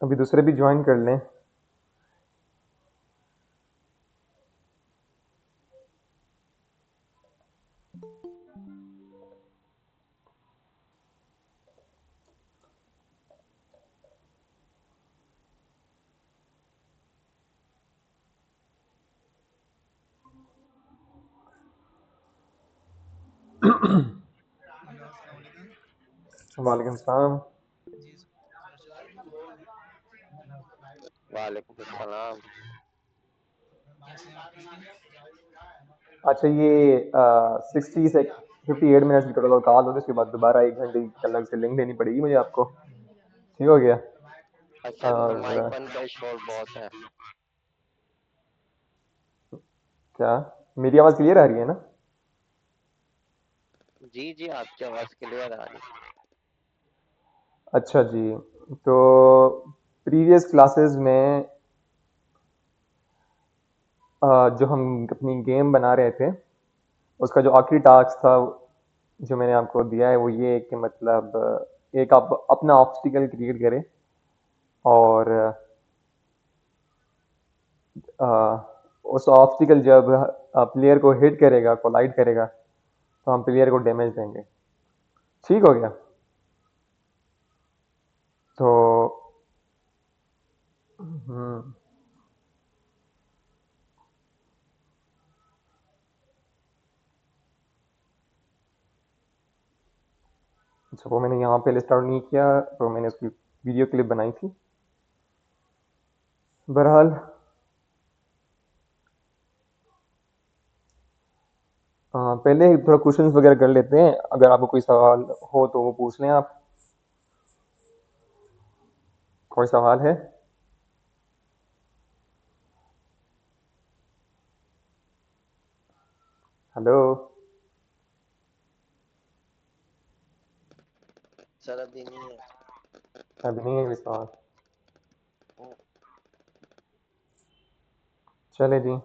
अभी दूसरे भी ज्वाइन कर लें। वालेकुम सलाम। वालेकुम अस्सलाम। अच्छा ये 60 से 58 मिनट्स की टोटल कॉल होगी, उसके बाद दोबारा 1 घंटे की अलग से लिंक देनी पड़ेगी मुझे आपको। ठीक हो गया। अच्छा माइक और बंद कर, शोर बहुत है। क्या मेरी आवाज़ क्लियर आ रही है ना? जी जी, आपकी आवाज क्लियर आ रही। अच्छा जी। तो प्रीवियस क्लासेस में जो हम अपनी गेम बना रहे थे, उसका जो आखिरी टास्क था जो मैंने आपको दिया है वो ये है कि मतलब एक आप अपना ऑब्स्टिकल क्रिएट करें और अ, उस ऑब्स्टिकल जब प्लेयर को हिट करेगा, कोलाइड करेगा, तो हम प्लेयर को डैमेज देंगे। ठीक हो गया। तो हम्म, अच्छा वो मैंने यहाँ पे लिस्ट आउट नहीं किया, तो मैंने उसकी वीडियो क्लिप बनाई थी। बहरहाल पहले थोड़ा क्वेश्चंस वगैरह कर लेते हैं, अगर आपको कोई सवाल हो तो वो पूछ लें आप। कोई सवाल है? हेलो? सर अभी नहीं है। अभी नहीं है कोई सवाल? ओ, चले जी।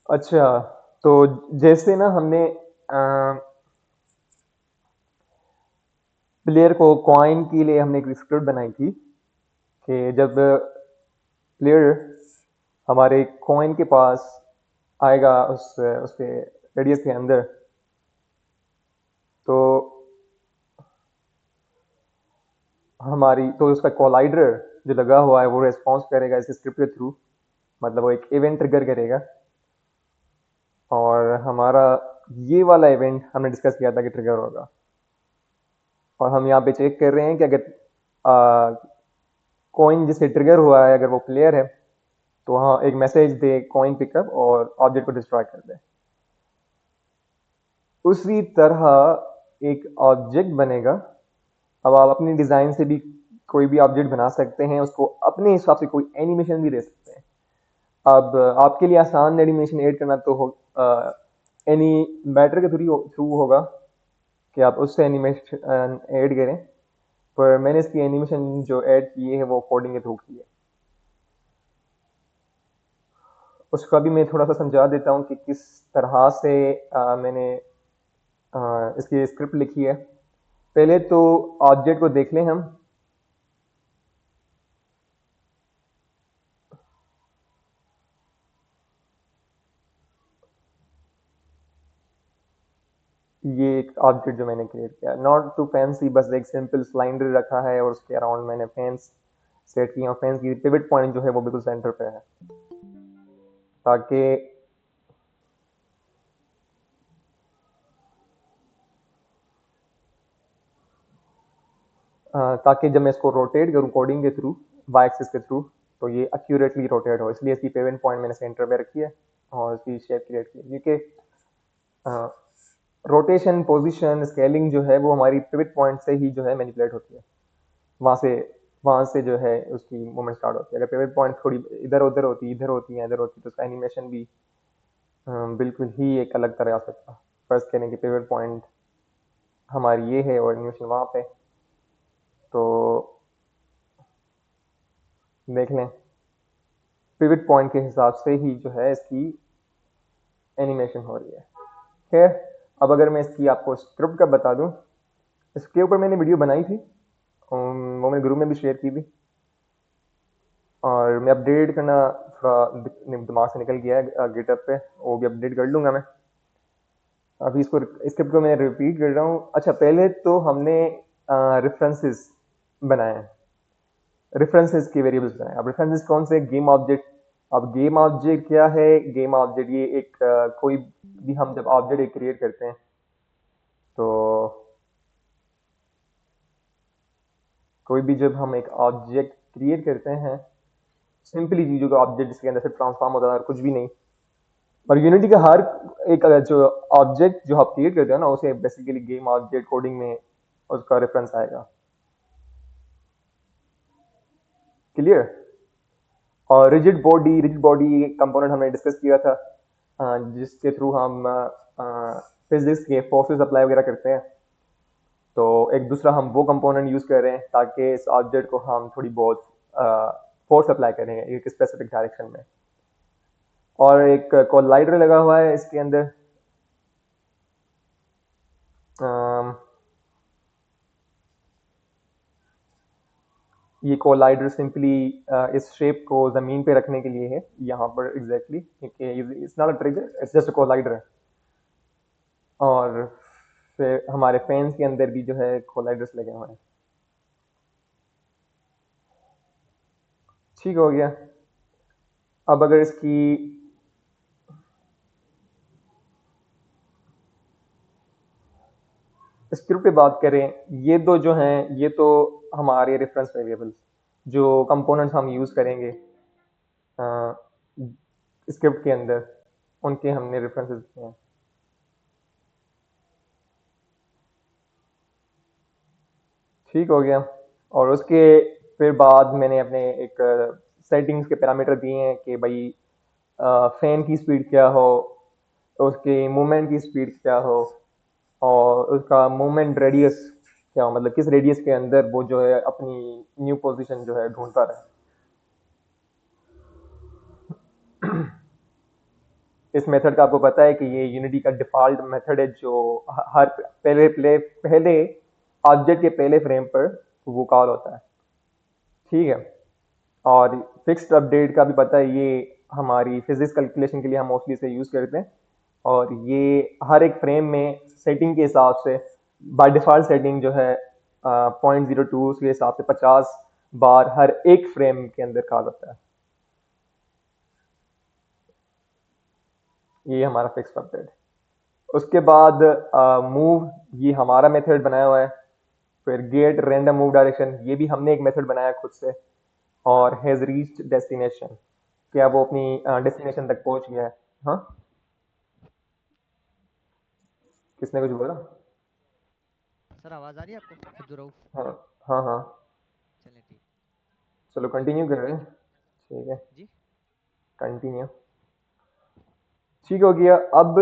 अच्छा, तो जैसे ना हमने प्लेयर को कॉइन के लिए हमने एक स्क्रिप्ट बनाई थी कि जब प्लेयर हमारे कॉइन के पास आएगा, उसके रेडियस के अंदर, तो हमारी तो उसका कोलाइडर जो लगा हुआ है वो रेस्पॉन्स करेगा इस स्क्रिप्ट के थ्रू, मतलब वो एक इवेंट ट्रिगर करेगा। और हमारा ये वाला इवेंट हमने डिस्कस किया था कि ट्रिगर होगा, और हम यहाँ पे चेक कर रहे हैं कि अगर कॉइन जिससे ट्रिगर हुआ है अगर वो प्लेयर है, तो हाँ एक मैसेज दे कॉइन पिकअप और ऑब्जेक्ट को डिस्ट्रॉय कर दे। उसी तरह एक ऑब्जेक्ट बनेगा। अब आप अपनी डिज़ाइन से भी कोई भी ऑब्जेक्ट बना सकते हैं, उसको अपने हिसाब से कोई एनिमेशन भी दे सकते हैं। अब आपके लिए आसान एनिमेशन ऐड करना तो हो एनी मैटर के थ्रू होगा कि आप उससे एनिमेशन ऐड करें, पर मैंने इसकी एनिमेशन जो ऐड की है वो कोडिंग के थ्रू की है। उसका भी मैं थोड़ा सा समझा देता हूँ कि किस तरह से मैंने इसकी स्क्रिप्ट लिखी है। पहले तो ऑब्जेक्ट को देख लें हम। ये एक ऑब्जेक्ट जो मैंने क्रिएट किया, नॉट टू फैंसी, बस एक सिंपल सिलेंडर रखा है और उसके अराउंड मैंने फैंस सेट किया। फैंस की पिवट पॉइंट जो है वो बिल्कुल सेंटर पे है, ताकि ताकि जब मैं इसको रोटेट करूँ कोडिंग के थ्रू, वाई एक्सिस के थ्रू, तो ये एक्यूरेटली रोटेट हो। इसलिए इसकी पेवेंट पॉइंट मैंने सेंटर पे रखी है और इसकी शेप क्रिएट की है, क्योंकि रोटेशन, पोजीशन, स्केलिंग जो है वो हमारी पिवट पॉइंट से ही जो है मैनिपुलेट होती है। वहाँ से वहाँ से जो है उसकी मूवमेंट स्टार्ट होती है। अगर पिवट पॉइंट थोड़ी इधर उधर होती, इधर होती है, इधर होती, तो उसका एनिमेशन भी बिल्कुल ही एक अलग तरह आ सकता। फर्स्ट कहने की पिवट पॉइंट हमारी ये है और एनिमेशन वहाँ पे, तो देख लें पिवट पॉइंट के हिसाब से ही जो है इसकी एनिमेशन हो रही है। खैर, अब अगर मैं इसकी आपको स्क्रिप्ट का बता दूं, इसके ऊपर मैंने वीडियो बनाई थी, वो मैंने ग्रुप में भी शेयर की थी, और मैं अपडेट करना थोड़ा दिमाग से निकल गया है, गिटअप पे वो भी अपडेट कर लूँगा मैं। अभी इसको स्क्रिप्ट को मैं रिपीट कर रहा हूँ। अच्छा, पहले तो हमने रेफरेंसेस बनाए हैं, रेफरेंसेस के वेरिएबल्स बनाए। अब रेफरेंसेस कौन से? Game object. अब गेम ऑब्जेक्ट क्या है? गेम ऑब्जेक्ट ये एक कोई भी हम जब ऑब्जेक्ट क्रिएट करते हैं, तो कोई भी जब हम एक ऑब्जेक्ट क्रिएट करते हैं, सिंपली चीजों का ऑब्जेक्ट जिसके अंदर से ट्रांसफॉर्म होता है और कुछ भी नहीं। और यूनिटी का हर एक जो ऑब्जेक्ट जो आप क्रिएट करते हो ना, उसे बेसिकली गेम ऑब्जेक्ट कोडिंग में उसका रेफरेंस आएगा। क्लियर? और रिजिड बॉडी कंपोनेंट हमने डिस्कस किया था, जिसके थ्रू हम फिजिक्स के फोर्सेस अप्लाई वगैरह करते हैं। तो एक दूसरा हम वो कंपोनेंट यूज कर रहे हैं ताकि इस ऑब्जेक्ट को हम थोड़ी बहुत फोर्स अप्लाई करें एक स्पेसिफिक डायरेक्शन में। और एक कोलाइडर लगा हुआ है इसके अंदर। अम, ये कोलाइडर सिंपली इस शेप को जमीन पे रखने के लिए है यहाँ पर exactly, it's not a trigger, it's just a collider. और फिर हमारे फैंस के अंदर भी जो है कोलाइडर्स लगे हुए हैं। ठीक हो गया। अब अगर इसकी स्क्रिप्ट पे बात करें, ये दो जो हैं ये तो हमारे रेफरेंस वेरिएबल्स जो कंपोनेंट्स हम यूज करेंगे स्क्रिप्ट के अंदर, उनके हमने रेफरेंसेस दिए हैं। ठीक हो गया। और उसके फिर बाद मैंने अपने एक सेटिंग्स के पैरामीटर दिए हैं कि भाई फैन की स्पीड क्या हो, उसके मूवमेंट की स्पीड क्या हो, और उसका मूवमेंट रेडियस क्या हो, मतलब किस रेडियस के अंदर वो जो है अपनी न्यू पोजीशन जो है ढूंढता रहे। इस मेथड का आपको पता है कि ये यूनिटी का डिफॉल्ट मेथड है जो हर पहले ऑब्जेक्ट के पहले फ्रेम पर वो कॉल होता है। ठीक है। और फिक्स्ड अपडेट का भी पता है, ये हमारी फिजिक्स कैलकुलेशन के लिए हम मोस्टली इसे यूज करते हैं। और ये हर एक फ्रेम में सेटिंग के हिसाब से बाय डिफॉल्ट सेटिंग जो है 0.02 के हिसाब से 50 बार हर एक फ्रेम के अंदर कॉल होता है। ये हमारा फिक्स्ड अपडेट। उसके बाद मूव, ये हमारा मेथड बनाया हुआ है। फिर गेट रैंडम मूव डायरेक्शन, ये भी हमने एक मेथड बनाया खुद से। और हैज रीच्ड डेस्टिनेशन, क्या वो अपनी डेस्टिनेशन तक पहुंच गया है। हाँ, किसने कुछ बोला? सर आवाज आ रही है आपको? सिद्धू राउत। हाँ हाँ हाँ। चलें ठीक। चलो कंटिन्यू कर रहे हैं। ठीक। ठीक है, जी। कंटिन्यू। ठीक हो गया। अब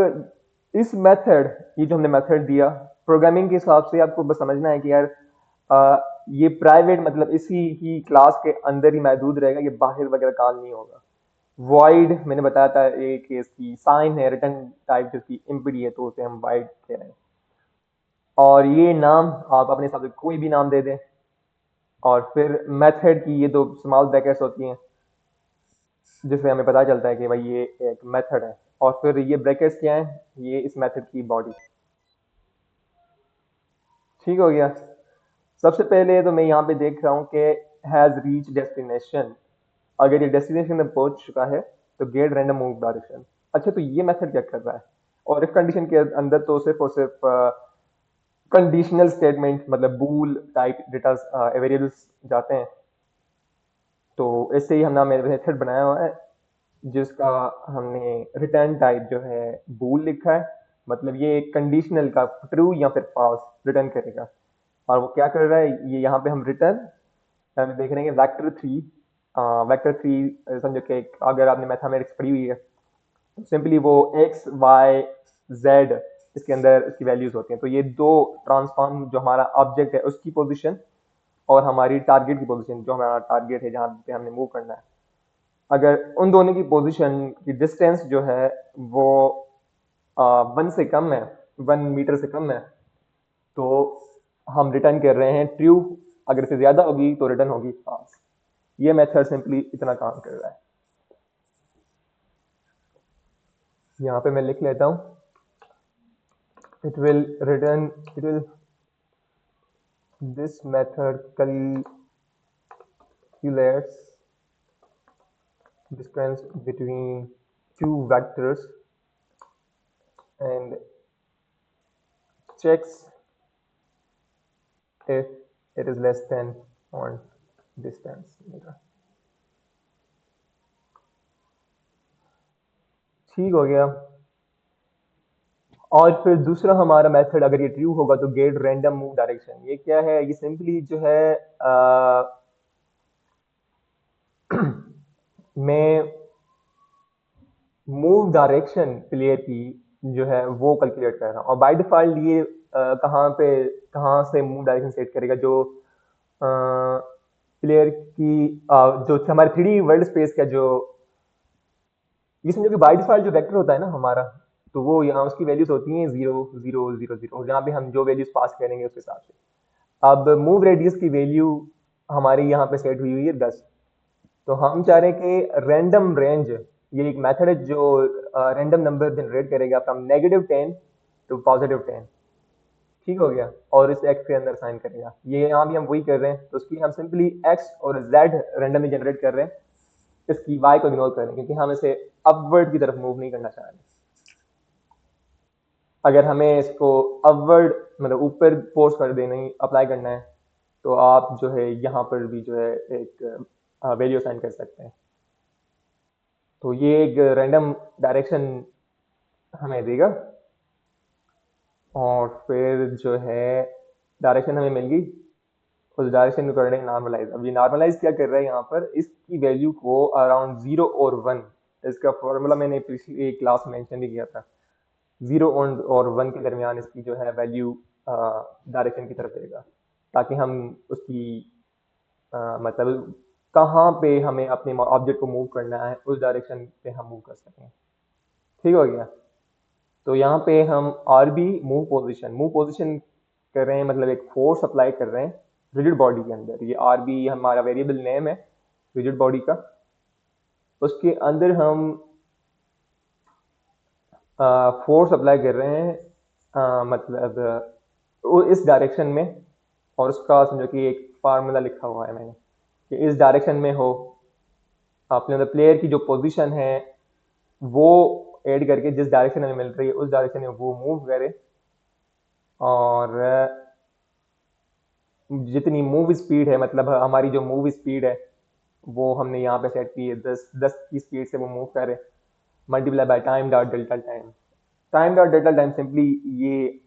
इस मेथड, ये जो हमने मेथड दिया, प्रोग्रामिंग के हिसाब से आपको बस समझना है कि यार ये प्राइवेट मतलब इसी ही क्लास के अंदर ही महदूद रहेगा, ये बाहर वगैरह कॉल नहीं होगा। वॉइड मैंने बताया था एक इसकी साइन है, रिटर्न टाइप जिसकी एम्पटी है, तो उसे हम वाइड कह रहे हैं। और ये नाम आप अपने हिसाब से कोई भी नाम दे दें। और फिर मेथड की ये दो स्मॉल ब्रैकेट्स होती हैं जिससे हमें पता चलता है कि भाई ये एक मेथड है। और फिर ये ब्रैकेट्स क्या हैं? ये इस मेथड की बॉडी। ठीक हो गया। सबसे पहले तो मैं यहाँ पे देख रहा हूँ कि हैज रीच डेस्टिनेशन। अगर ये डेस्टिनेशन में पहुंच चुका है तो गेट रैंडम मूव डायरेक्शन। अच्छा, तो ये मेथड क्या कर रहा है? और इस कंडीशन के अंदर तो सिर्फ और सिर्फ कंडीशनल स्टेटमेंट मतलब बूल टाइप डेटा वेरिएबल्स जाते हैं। तो इससे ही हमने मेथड बनाया हुआ है जिसका हमने रिटर्न टाइप जो है बूल लिखा है। मतलब ये कंडीशनल का ट्रू या फिर फॉल्स रिटर्न करेगा। और वो क्या कर रहा है, ये यहाँ पे हम रिटर्न हम देख रहे हैं वेक्टर थ्री। वेक्टर थ्री समझो कि अगर आपने मैथमेटिक्स पढ़ी हुई है तो सिंपली वो एक्स वाई जेड इसके अंदर इसकी वैल्यूज होती हैं। तो ये दो ट्रांसफॉर्म जो हमारा ऑब्जेक्ट है उसकी पोजीशन और हमारी टारगेट की पोजीशन, जो हमारा टारगेट है जहाँ पे हमने मूव करना है, अगर उन दोनों की पोजीशन की डिस्टेंस जो है वो 1 से कम है, 1 मीटर से कम है, तो हम रिटर्न कर रहे हैं ट्रू। अगर इससे ज़्यादा होगी तो रिटर्न होगी फॉल्स। ये मेथड सिंपली इतना काम कर रहा है। यहाँ पे मैं लिख लेता हूँ, it will return it will this method calculates distance between two vectors and checks if it is less than on distance meter। ठीक हो गया। और फिर दूसरा हमारा मेथड, अगर ये ट्रू होगा तो गेट रैंडम मूव डायरेक्शन। ये क्या है? ये सिंपली जो है मैं मूव डायरेक्शन प्लेयर की जो है वो कैलकुलेट कर रहा हूँ। और बाय डिफॉल्ट ये कहाँ से मूव डायरेक्शन सेट करेगा? जो प्लेयर की जो हमारे 3D वर्ल्ड स्पेस का जो, ये समझो कि बाय डिफॉल्ट जो वेक्टर होता है ना हमारा, तो वो यहाँ उसकी वैल्यूज होती हैं 0 0 0 0, जहाँ पे हम जो वैल्यूज पास करेंगे उसके हिसाब से। अब मूव रेडियस की वैल्यू हमारी यहाँ पे सेट हुई हुई है 10। तो हम चाह रहे हैं कि रैंडम रेंज, ये एक मेथड है जो रैंडम नंबर जनरेट करेगा फ्रॉम -10 टू +10। ठीक हो गया। और इस एक्स के अंदर साइन करेगा। ये यहाँ भी हम वही कर रहे हैं, तो उसकी हम सिंपली एक्स और जेड रैंडमली जनरेट कर रहे हैं। इसकी वाई को इग्नोर कर रहे हैं क्योंकि हम इसे अपवर्ड की तरफ मूव नहीं करना चाह रहे। अगर हमें इसको अपवर्ड मतलब ऊपर फोर्स कर देना ही अप्लाई करना है, तो आप जो है यहाँ पर भी जो है एक वैल्यू असाइन कर सकते हैं। तो ये एक रैंडम डायरेक्शन हमें देगा। और फिर जो है डायरेक्शन हमें मिल गई, उस डायरेक्शन को कर रहे हैं नॉर्मलाइज। अब ये नॉर्मलाइज क्या कर रहा है? यहाँ पर इसकी वैल्यू को अराउंड 0 और 1, इसका फॉर्मूला मैंने पिछली एक क्लास में मेंशन भी किया था। 0 और 1 के दरमियान इसकी जो है वैल्यू डायरेक्शन की तरफ देगा, ताकि हम उसकी मतलब कहाँ पे हमें अपने ऑब्जेक्ट को मूव करना है उस डायरेक्शन पे हम मूव कर सकें। ठीक हो गया। तो यहाँ पे हम आर बी मूव पोजिशन कर रहे हैं, मतलब एक फोर्स अप्लाई कर रहे हैं रिजिड बॉडी के अंदर। ये आर बी हमारा वेरिएबल नेम है रिजिड बॉडी का। उसके अंदर हम फोर्स अप्लाई कर रहे हैं मतलब इस डायरेक्शन में। और उसका समझो कि एक फार्मूला लिखा हुआ है मैंने कि इस डायरेक्शन में हो, आपने मतलब प्लेयर की जो पोजीशन है वो ऐड करके जिस डायरेक्शन में मिल रही है उस डायरेक्शन में वो मूव करे। और जितनी मूव स्पीड है, मतलब हमारी जो मूव स्पीड है वो हमने यहाँ पे सेट की है 10 की स्पीड से वो मूव करे, multiply by time dot delta time. Time dot delta time simply ये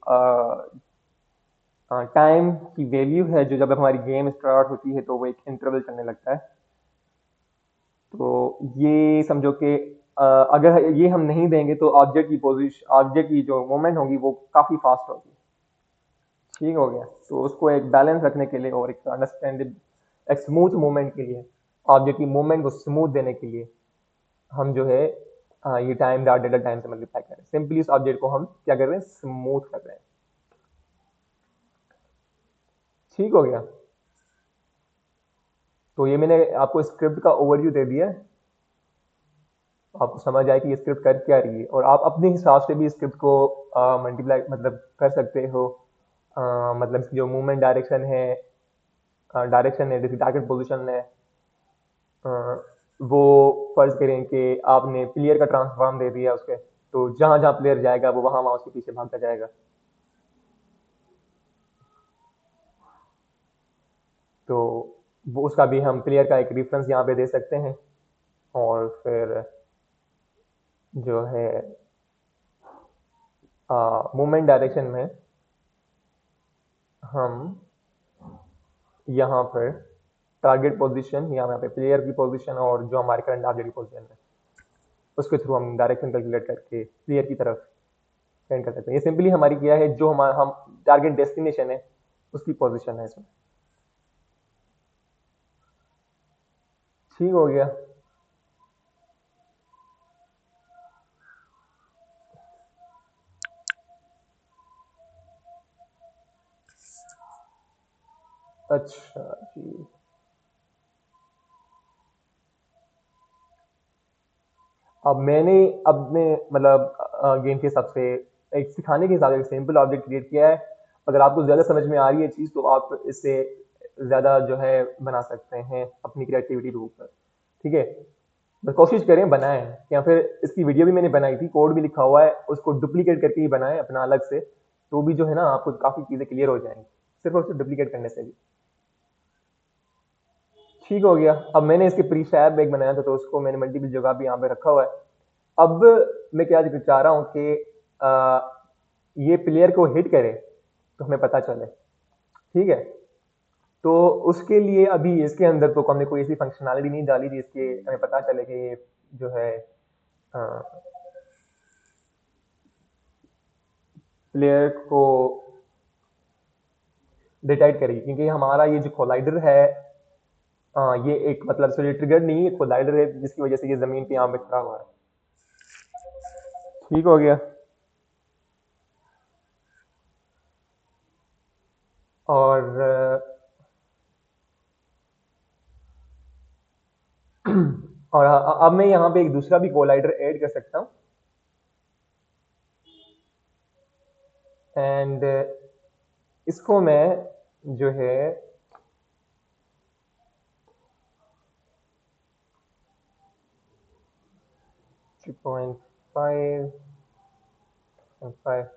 टाइम की वैल्यू है जो जब हमारी गेम स्टार्ट होती है तो वो एक इंटरवल चलने लगता है। तो ये समझो कि अगर ये हम नहीं देंगे तो ऑब्जेक्ट की जो मूवमेंट होगी वो काफ़ी फास्ट होगी। ठीक हो गया। तो उसको एक बैलेंस रखने के लिए और एक अंडरस्टैंडेड एक स्मूथ मूवमेंट के लिए, ऑब्जेक्ट की मूवमेंट को स्मूथ देने के लिए हम जो है ये टाइम डॉट डेटा टाइम से मल्टीप्लाई कर रहे हैं। सिंपली इस ऑब्जेक्ट को हम क्या कर रहे हैं? स्मूथ कर रहे हैं। ठीक हो गया। तो ये मैंने आपको स्क्रिप्ट का ओवरव्यू दे दिया है, आपको समझ आए कि ये स्क्रिप्ट कर क्या रही है। और आप अपने हिसाब से भी स्क्रिप्ट को मल्टीप्लाई मतलब कर सकते हो। मतलब इसकी जो मूवमेंट डायरेक्शन है जैसे टारगेट पोजीशन है, अ, वो फर्ज करें कि आपने प्लेयर का ट्रांसफॉर्म दे दिया उसके, तो जहां जहां प्लेयर जाएगा वो वहां वहां उसके पीछे भागता जाएगा। तो वो उसका भी हम प्लेयर का एक रेफरेंस यहाँ पे दे सकते हैं। और फिर जो है मूवमेंट डायरेक्शन में हम यहाँ पर टारगेट पोजीशन, यहाँ पे प्लेयर की पोजीशन और जो हमारे करंट ऑब्जेक्ट की पोजीशन है उसके थ्रू हम डायरेक्शन कैलकुलेट करके प्लेयर की तरफ सेंड कर सकते हैं। ये सिंपली हमारी क्या है, जो हमारा हम टारगेट डेस्टिनेशन है उसकी पोजीशन है इसमें। ठीक हो गया। अच्छा जी। अब मैंने अपने मतलब गेम के हिसाब से एक सिखाने के हिसाब से एक सिंपल ऑब्जेक्ट क्रिएट किया है। अगर आपको ज़्यादा समझ में आ रही है चीज़ तो आप इससे ज़्यादा जो है बना सकते हैं अपनी क्रिएटिविटी के ऊपर। ठीक है, बस कोशिश करें बनाएं, या फिर इसकी वीडियो भी मैंने बनाई थी, कोड भी लिखा हुआ है, उसको डुप्लीकेट करके ही बनाएं अपना अलग से, तो भी जो है ना आपको काफ़ी चीज़ें क्लियर हो जाएंगी सिर्फ और सिर्फ डुप्लीकेट करने से भी। ठीक हो गया। अब मैंने इसके प्री फैब एक बनाया था तो उसको मैंने मल्टीपल जगह भी यहाँ पे रखा हुआ है। अब मैं क्या चाह रहा हूँ कि आ, ये प्लेयर को हिट करे तो हमें पता चले। ठीक है, तो उसके लिए अभी इसके अंदर तो हमने कोई ऐसी फंक्शनैलिटी नहीं डाली थी इसके हमें पता चले कि ये जो है प्लेयर को डिटेक्ट करेगी, क्योंकि हमारा ये जो कोलाइडर है ये एक मतलब से ट्रिगर नहीं है, कोलाइडर है जिसकी वजह से ये जमीन पे यहाँ पे खड़ा हुआ है। ठीक हो गया। और और अब मैं यहाँ पे एक दूसरा भी कोलाइडर ऐड कर सकता हूँ। एंड इसको मैं जो है 3.5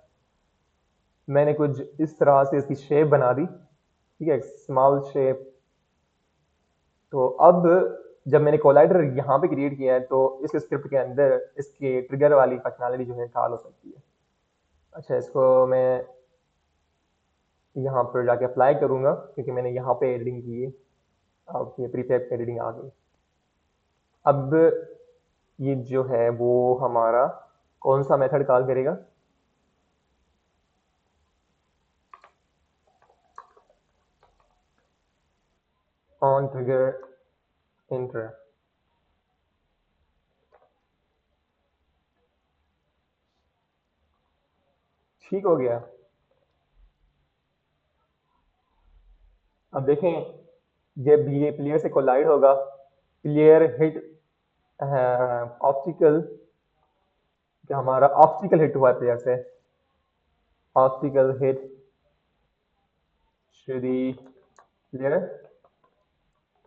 मैंने कुछ इस तरह से इसकी शेप बना दी। ठीक है, स्मॉल शेप। तो अब जब मैंने कोलाइडर यहाँ पे क्रिएट किया है तो इस स्क्रिप्ट के अंदर इसके ट्रिगर वाली फंक्शनैलिटी जो है कॉल हो सकती है। अच्छा, इसको मैं यहाँ पर जाके अप्लाई करूँगा क्योंकि मैंने यहाँ पे एडिटिंग की है। अब ये प्रीफैब एडिटिंग आ गई। अब ये जो है वो हमारा कौन सा मेथड कॉल करेगा? On trigger inter. ठीक हो गया। अब देखें, जब ये प्लेयर से कोलाइड होगा, प्लेयर हिट ऑप्टिकल, क्या हमारा ऑप्टिकल हिट हुआ है प्लेयर से, optical hit to the player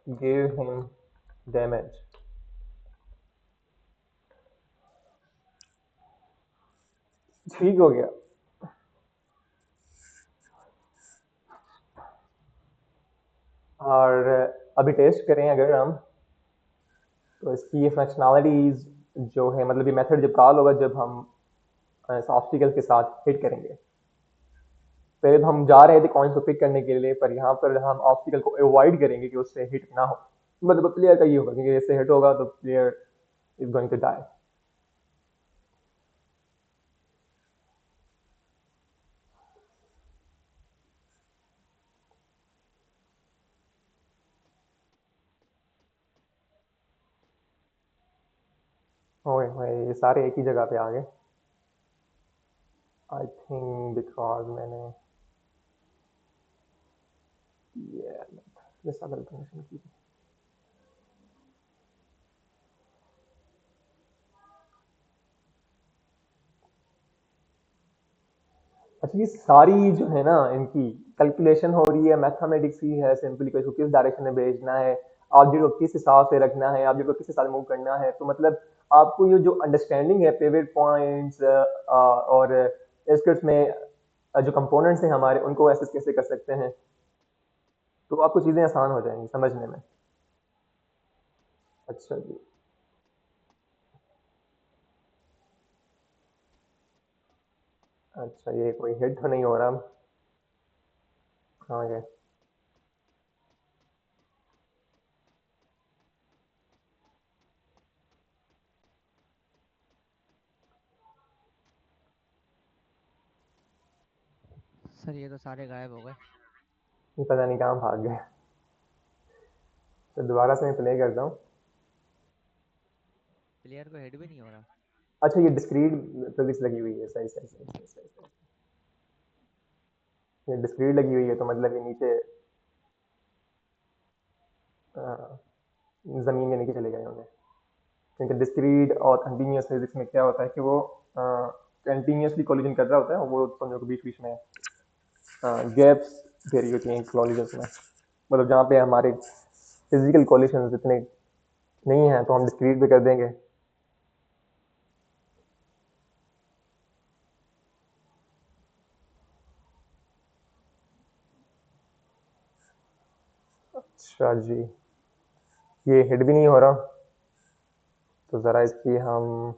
give him damage. ठीक हो गया। और अभी टेस्ट करें अगर हम, तो इसकी ये फंक्शनैलिटीज जो है मतलब ये मेथड जब कॉल होगा जब हम इस ऑप्टिकल के साथ हिट करेंगे। पहले तो हम जा रहे थे कॉइन्स को पिक करने के लिए, पर यहाँ पर हम ऑब्स्टिकल को अवॉइड करेंगे कि उससे हिट ना हो। मतलब प्लेयर का ये होगा क्योंकि इससे हिट होगा तो player is going to die. ओए होए, ये सारे एक ही जगह पे आ गए। आई थिंक बिकॉज मैंने ये मिसअबल कनेक्शन की। अच्छा, ये सारी जो है ना इनकी कैलकुलेशन हो रही है, मैथमेटिक्स ही है सिंपली, कोई को किस डायरेक्शन में भेजना है, ऑब्जेक्ट को किस हिसाब से रखना है, ऑब्जेक्ट को किस हिसाब से मूव करना है। तो मतलब आपको ये जो अंडरस्टैंडिंग है पिवट पॉइंट्स और स्क्रिप्ट में जो कंपोनेंट्स हैं हमारे उनको ऐसे कैसे कर सकते हैं, तो आपको चीज़ें आसान हो जाएंगी समझने में। अच्छा जी। अच्छा, ये कोई हिट तो नहीं हो रहा। हाँ ये सर ये तो सारे गायब हो गए। पता नहीं कहाँ भाग गए। तो दोबारा से मैं प्ले करता हूँ। प्लेयर को हेड भी नहीं हो रहा। अच्छा, ये डिस्क्रीट फिजिक्स लगी हुई है, सही सही सही सही सही सही। ये डिस्क्रीट लगी हुई है तो मतलब ये नीचे ज़मीन में नीचे चले गए होंगे, क्योंकि डिस्क्रीट और कंटिन्यूस फिजिक्स में क्या होता है कि वो कंटिन्यूसली कोलिजन कर रहा होता है, वो समझो कि बीच बीच में गैप्स घेरी होती हैं कोलिजन्स में, मतलब जहाँ पे हमारे फिजिकल कोलिजन्स इतने नहीं हैं तो हम डिस्क्रीट पे कर देंगे। अच्छा जी, ये हिट भी नहीं हो रहा, तो ज़रा इसकी हम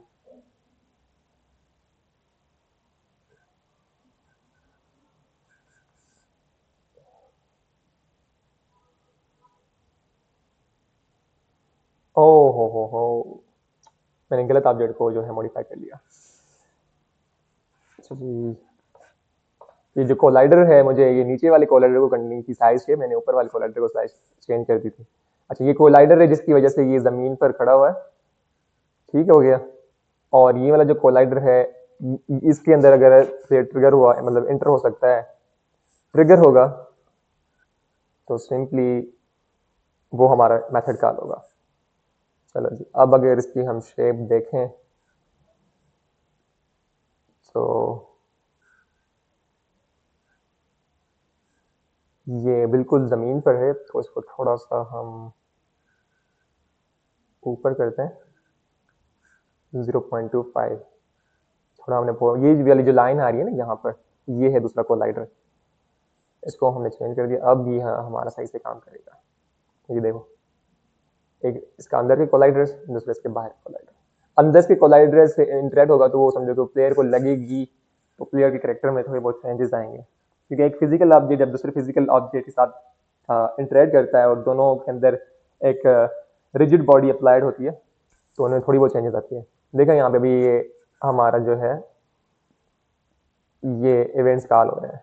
ओ हो, मैंने गलत ऑब्जेक्ट को जो है मॉडिफाई कर लिया। अच्छा जी, ये जो कोलाइडर है, मुझे ये नीचे वाले कोलाइडर को करने की साइज है, मैंने ऊपर वाले कोलाइडर को साइज चेंज कर दी थी। अच्छा, ये कोलाइडर है जिसकी वजह से ये ज़मीन पर खड़ा हुआ है, ठीक हो गया। और ये वाला जो कोलाइडर है, इसके अंदर अगर से ट्रिगर हुआ, मतलब इंटर हो सकता है, ट्रिगर होगा, तो सिंपली वो हमारा मेथड कॉल होगा। चलो जी, अब अगर इसकी हम शेप देखें तो ये बिल्कुल ज़मीन पर है, तो इसको थोड़ा सा हम ऊपर करते हैं 0.25। थोड़ा हमने ये वाली जो लाइन आ रही है ना यहाँ पर, ये है दूसरा कोलाइडर, इसको हमने चेंज कर दिया, अब ये हमारा सही से काम करेगा। ये देखो, एक इसका अंदर के कोलाइडर, दूसरे इसके बाहर कोलाइडर, अंदर के कोलाइडर से इंटरेक्ट होगा तो वो समझो कि प्लेयर को लगेगी, तो प्लेयर के करेक्टर में थोड़े बहुत चेंजेस आएंगे, क्योंकि एक फिजिकल ऑब्जेक्ट जब दूसरे फिजिकल ऑब्जेक्ट के साथ इंटरेक्ट करता है और दोनों के अंदर एक रिजिड बॉडी अप्लाइड होती है, तो उनमें थोड़ी बहुत चेंजेस आती है। देखा यहाँ पे भी ये हमारा जो है ये इवेंट्स कॉल हो रहे हैं।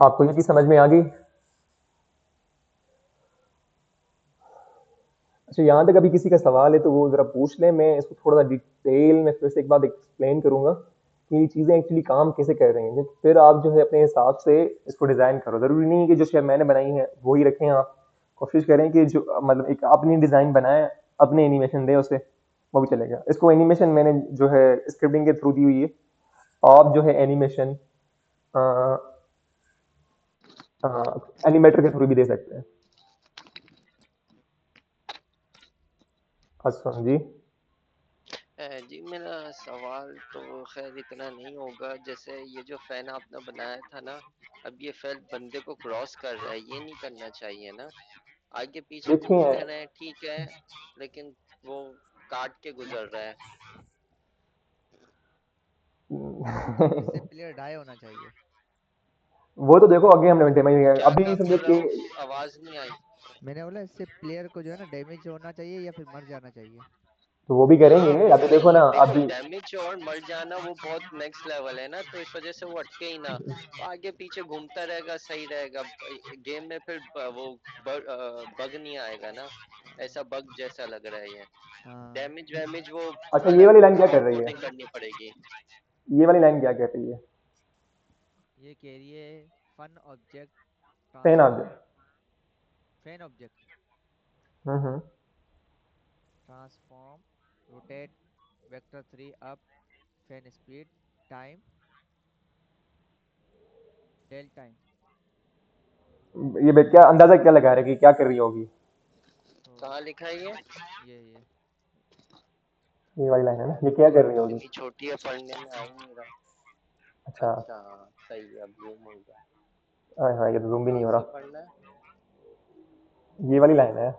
आपको ये चीज समझ में आ गई? अच्छा, यहाँ तक अभी किसी का सवाल है तो वो जरा पूछ ले, मैं इसको थोड़ा सा डिटेल में फिर से एक बार एक्सप्लेन करूंगा कि ये चीजें एक्चुअली काम कैसे कर रही हैं, फिर आप जो है अपने हिसाब से इसको डिजाइन करो। जरूरी नहीं है कि जो शेप मैंने बनाई है वही रखें, आप कोशिश करें कि जो मतलब एक अपनी डिजाइन बनाए, अपने एनिमेशन दे उसे, वो भी चलेगा। इसको एनिमेशन मैंने जो है स्क्रिप्टिंग के थ्रू दी हुई है, आप जो है एनिमेशन एनिमेटर के थ्रू भी दे सकते हैं। अच्छा जी, जी मेरा सवाल तो खैर इतना नहीं होगा, जैसे ये जो फैन आपने बनाया था ना, अब ये फैन बंदे को क्रॉस कर रहा है, ये नहीं करना चाहिए ना। आगे पीछे देखिए घूमते रहे ठीक है, लेकिन वो काट के गुजर रहा है। इससे प्लेयर डाई होना चाहिए। वो तो देखो आगे हमने डेमो क्या अभी क्या समझो बोल रहे कि, हो? आवाज नहीं आई। मैंने बोला इससे प्लेयर को जो है ना डैमेज होना चाहिए या फिर मर जाना चाहिए। तो वो भी हाँ करेंगे। वो अभी देखो नहीं, ना, देखो अभी डैमेज और मर जाना वो बहुत नेक्स्ट लेवल है ना, तो इस वजह से वो अटके ही ना, वो आगे पीछे घूमता रहेगा, सही रहेगा गेम में, फिर वो बग नहीं आएगा ना, ऐसा बग जैसा लग रहा है ये। हाँ, डैमेज वैमेज वो अच्छा, ये अलग वाली लाइन क्या कर रही है? कोडिंग करनी पड़ेगी। ये वाली लाइन क्या कह रही है? ये कह रही है फन ऑब्जेक्ट पेन आ ट्रांसफॉर्म, जाए। Fan object hmm. Transform, rotate, vector 3 up, fan speed, time, del time. ये क्या अंदाजा क्या लगा रहे हैं कि क्या कर रही होगी? तो कहाँ लिखा है ये? ये ये वाली लाइन है ना, ये क्या कर रही होगी? इतनी छोटी है, पढ़ने में आ ही नहीं रहा। अच्छा, अच्छा हाँ, सही है, अब जूम हो गया। हाँ हाँ, ये तो जूम भी नहीं कहाँ हो से रहा। पढ़ना है? ये वाली लाइन है।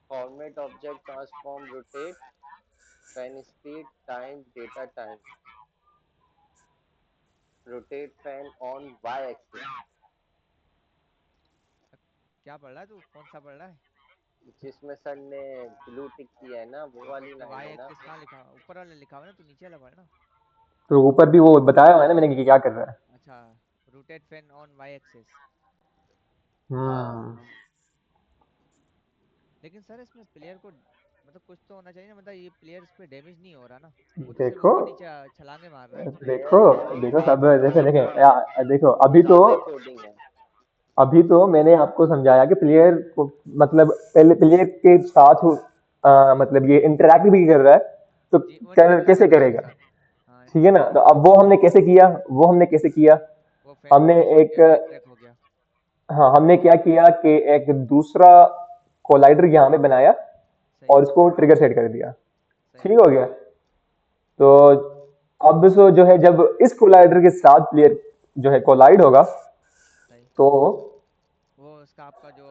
Format object transform rotate fan speed time data time, rotate fan on Y axis. क्या पढ़ रहा है तू, कौन सा पढ़ रहा है? जिसमें सर ने ब्लू टिक किया है ना, वो वाली तो लाइन वाई है ना। एक्सिस कहाँ लिखा, ऊपर वाला लिखा हुआ है ना, तू नीचे वाला पढ़ ना। तो ऊपर भी वो बताया हुआ है ना मैंने कि क्या कर रहा है। अच्छा, rotate fan on Y axis. हाँ हम्म। लेकिन सर इसमें प्लेयर को मतलब कुछ तो होना चाहिए ना, मतलब ये प्लेयर्स पे डैमेज नहीं हो रहा ना, वो तो सिर्फ देखो ऊपर नीचे छलांगे मार रहा है। देखो देखो सब देखो देखें देखो वो सारे कोडिंग है। अभी तो मैंने आपको समझाया कि प्लेयर को मतलब पहले प्लेयर के साथ मतलब ये इंटरेक्ट भी कर रहा है, तो जी, वो इंटरेक्ट भी कैसे कर रहा है करेगा? उसके साथ। हाँ, ठीक है ना, तो अब वो हमने कैसे किया? वो फैन हमने स्पीड एक ट्रैक ट्रैक हो गया। हाँ हमने क्या किया कि एक दूसरा कोलाइडर यहाँ पे बनाया सही और है। इसको ट्रिगर सेट कर दिया। सही ठीक है। हो गया। तो अब जो है जब इस कोलाइडर के साथ प्लेयर जो है कोलाइड होगा, सही। तो वो उसका आपका जो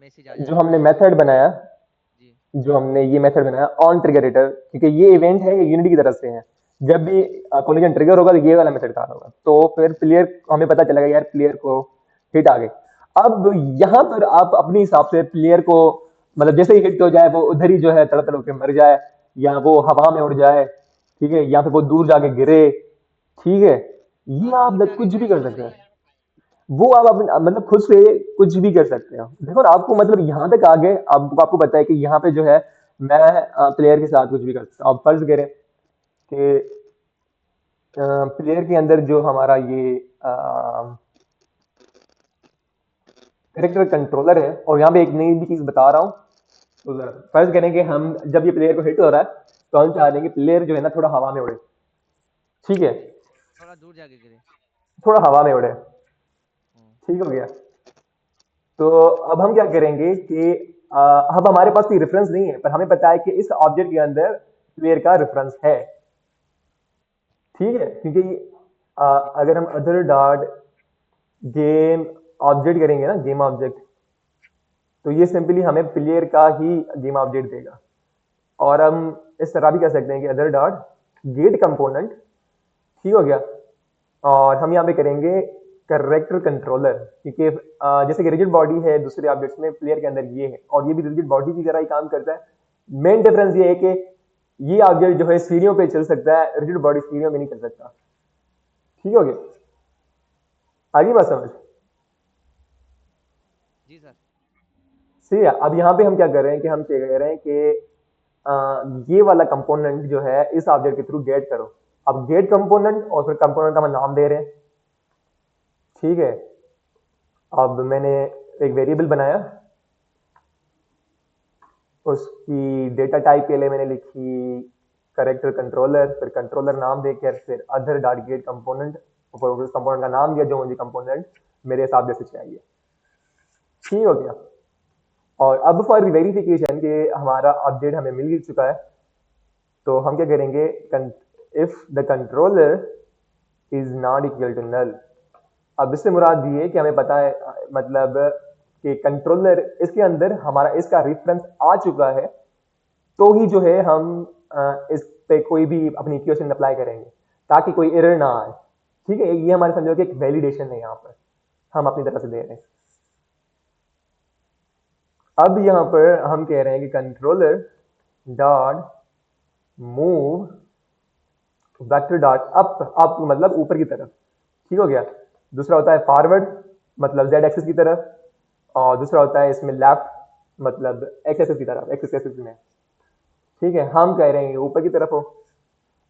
मैसेज आ जो जाएगा। हमने मेथड बनाया जी। जो हमने ये मेथड बनाया ऑन ट्रिगरेटर, क्योंकि ये इवेंट है, ये यूनिटी की तरफ से है। जब भी कोलिजन ट्रिगर होगा तो ये वाला मेथड काम होगा, तो फिर प्लेयर हमें पता चलेगा यार प्लेयर को हिट आ गई। अब यहाँ पर आप अपने हिसाब से प्लेयर को मतलब जैसे ही हिट हो जाए वो उधर ही जो है तड़तड़ होकर मर जाए, या वो हवा में उड़ जाए, ठीक है, या फिर वो दूर जाके गिरे, ठीक है, ये हाँ, आप दूर जाके कुछ भी गिरे कर तो सकते सही हैं। है। वो आप अपने मतलब खुद से कुछ भी कर सकते हो। देखो ना आपको मतलब यहाँ तक आगे आपको पता है कि यहाँ पे जो है मैं प्लेयर के साथ कुछ भी कर सकता हूँ। अब फर्ज करें कि प्लेयर के अंदर जो हमारा ये कैरेक्टर कंट्रोलर है, और यहाँ पे एक नई भी चीज बता रहा हूँ। तो फर्ज करें कि हम जब ये प्लेयर को हिट हो रहा है तो हम चाह रहे हैं कि प्लेयर जो है ना थोड़ा हवा में उड़े, ठीक है, जी, थोड़ा दूर जाके गिरे। थोड़ा हवा में उड़े। हम्म। ठीक हो गया। तो अब हम क्या करेंगे कि अब हमारे पास कोई रेफरेंस नहीं है, पर हमें पता है कि इस ऑब्जेक्ट के अंदर प्लेयर का रेफरेंस है। ठीक है, क्योंकि जी। अगर हम अदर डॉट गेम ऑब्जेक्ट करेंगे ना, गेम ऑब्जेक्ट, तो ये सिंपली हमें प्लेयर का ही गेम ऑब्जेक्ट देगा। और हम इस तरह भी कर सकते हैं कि अदर डॉट गेट कंपोनेंट, ठीक हो गया, और हम यहाँ पे करेंगे करेक्टर कंट्रोलर, क्योंकि जैसे कि रिजिड बॉडी है दूसरे ऑब्जेक्ट्स में, प्लेयर के अंदर ये है और ये भी रिजिड बॉडी की तरह ही काम करता है। मेन डिफरेंस ये है कि ये ऑब्जेक्ट जो है सीढ़ियों पे चल सकता है, रिजिड बॉडी सीढ़ियों में नहीं चल सकता। ठीक हो गया, आगे बात समझ? जी सर। सही है। अब यहाँ पे हम क्या कर रहे हैं कि हम क्या कह रहे हैं कि ये वाला कंपोनेंट जो है इस ऑब्जेक्ट के थ्रू गेट करो। अब गेट कंपोनेंट और फिर कंपोनेंट का हम नाम दे रहे हैं। ठीक है, अब मैंने एक वेरिएबल बनाया, उसकी डेटा टाइप के लिए मैंने लिखी करेक्टर कंट्रोलर, फिर कंट्रोलर नाम देकर फिर अदर डॉट गेट कंपोनेंट, और उस कंपोनेंट का नाम दिया जो मुझे कंपोनेंट मेरे हिसाब से चाहिए। ठीक हो गया। और अब फॉर वेरिफिकेशन कि हमारा अपडेट हमें मिल चुका है, तो हम क्या करेंगे, if the controller is not equal to null. अब इससे मुराद ये है कि हमें पता है मतलब कि कंट्रोलर इसके अंदर हमारा इसका रेफरेंस आ चुका है, तो ही जो है हम इस पे कोई भी अपनी इक्वेशन अप्लाई करेंगे, ताकि कोई एरर ना आए। ठीक है, ये हमारे समझो कि एक वैलिडेशन है यहाँ पर, हम अपनी तरफ से दे रहे हैं। अब यहाँ पर हम कह रहे हैं कि controller dot move vector dot up, up मतलब ऊपर की तरफ। ठीक हो गया। दूसरा होता है फॉरवर्ड, मतलब जेड एक्सिस की तरफ, और दूसरा होता है इसमें लेफ्ट, मतलब एक्स एक्सिस की तरफ, एक्सिस एक्सिस में। ठीक है, हम कह रहे हैं ऊपर की तरफ हो,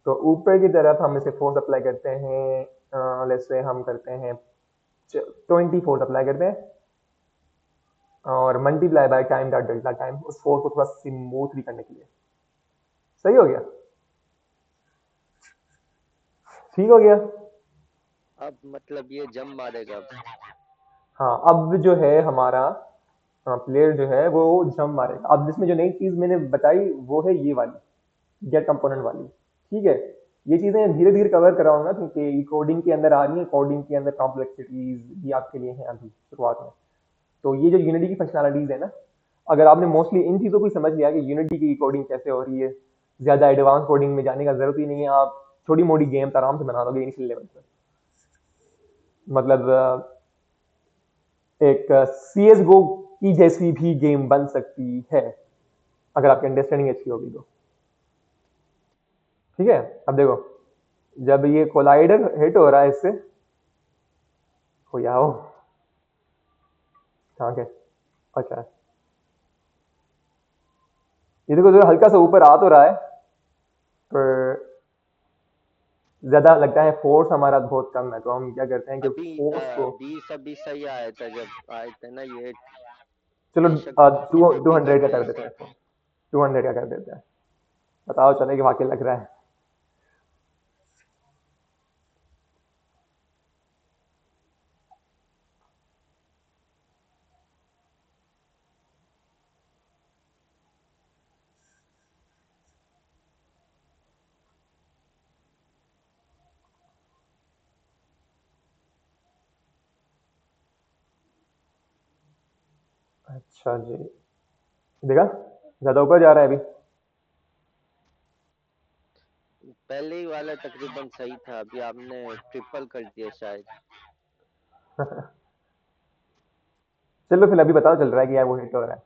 तो ऊपर की तरफ हम इसे फोर्स अप्लाई करते हैं, लेट्स से हम करते हैं 20 फोर्स अप्लाई करते हैं, और multiply by time dot delta time, उस फोर्स को थोड़ा स्मूथ भी करने के लिए। सही हो गया, ठीक हो गया। अब मतलब ये जम मारेगा अब। हाँ अब जो है हमारा प्लेयर जो है वो जंप मारेगा। अब जिसमें जो नई चीज मैंने बताई वो है ये वाली गेट कंपोनेंट वाली। ठीक है, ये चीजें धीरे धीरे कवर कराऊंगा, क्योंकि कोडिंग के अंदर आ रही है, कोडिंग के अंदर कॉम्प्लेक्सिटीज भी आपके लिए हैं अभी शुरुआत में। तो ये जो यूनिटी की फंक्शनलिटीज है ना, अगर आपने मोस्टली इन चीजों को ही समझ लिया कि यूनिटी की कोडिंग कैसे हो रही है, ज्यादा एडवांस कोडिंग में जाने का जरूरत ही नहीं है, आप छोटी मोटी गेम्स आराम से बना लोगे इनिशियल लेवल पर। मतलब एक सी एस गो की जैसी भी गेम बन सकती है, अगर आपकी अंडरस्टैंडिंग अच्छी होगी तो। ठीक है, अब देखो जब ये कोलाइडर हिट हो रहा है इससे, हो जाओ कहाँ के, अच्छा ये देखो जो हल्का सा ऊपर आ तो रहा है, पर ज़्यादा लगता है फोर्स हमारा बहुत कम है, तो हम क्या करते हैं कि अभी फोर्स को 20 अभी सही आया था जब आए थे ना ये। चलो बेशक टू स्किप टू भी हंड्रेड का करते हैं कर देते इसे। हैं इसको, 200 का कर देते हैं। बताओ चले कि वाकई लग रहा है। अच्छा जी, देखा ज़्यादा ऊपर जा रहा है अभी। पहले ही वाला तकरीबन सही था, अभी आपने ट्रिपल कर दिया शायद। चलो फिर अभी पता चल रहा है कि यार वो हिट हो रहा है।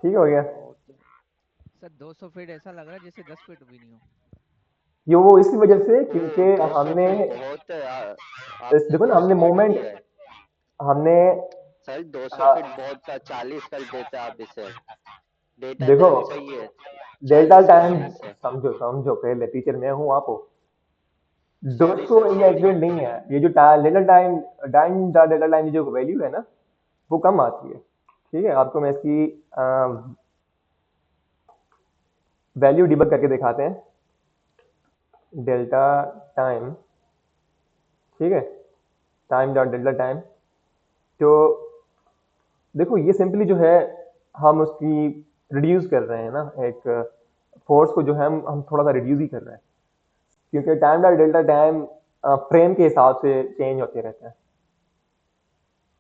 ठीक हो गया। और सर 200 फीट ऐसा लग रहा है जैसे 10 फीट भी नहीं हो। ये वो इसी वजह से ओ क्योंकि 200 हमने फीट बहुत है देखो आपने ना, हमने 200 फीट मोमेंट किया है। हमने सर 200 फीट हाँ, बहुत था, 40 कर देते आप इसे। डेटा देखो टाइम सही है, डेल्टा 40 कर टाइम, दे इसे। समझो समझो पहले टीचर मैं हूँ आप हो। सॉरी 200 सर ये सॉरी। एक्यूरेट नहीं है, ये जो डेल्टा टाइम डेल्टा टाइम की जो वैल्यू है ना, वो कम आती है। ठीक है, आपको मैं इसकी वैल्यू डिबग करके दिखाते हैं। डेल्टा टाइम, ठीक है, टाइम डॉट डेल्टा टाइम। तो देखो ये सिंपली जो है हम उसकी रिड्यूस कर रहे हैं ना, एक फोर्स को जो है हम थोड़ा सा रिड्यूस ही कर रहे हैं, क्योंकि time dot delta time frame के हिसाब से चेंज होते रहते हैं।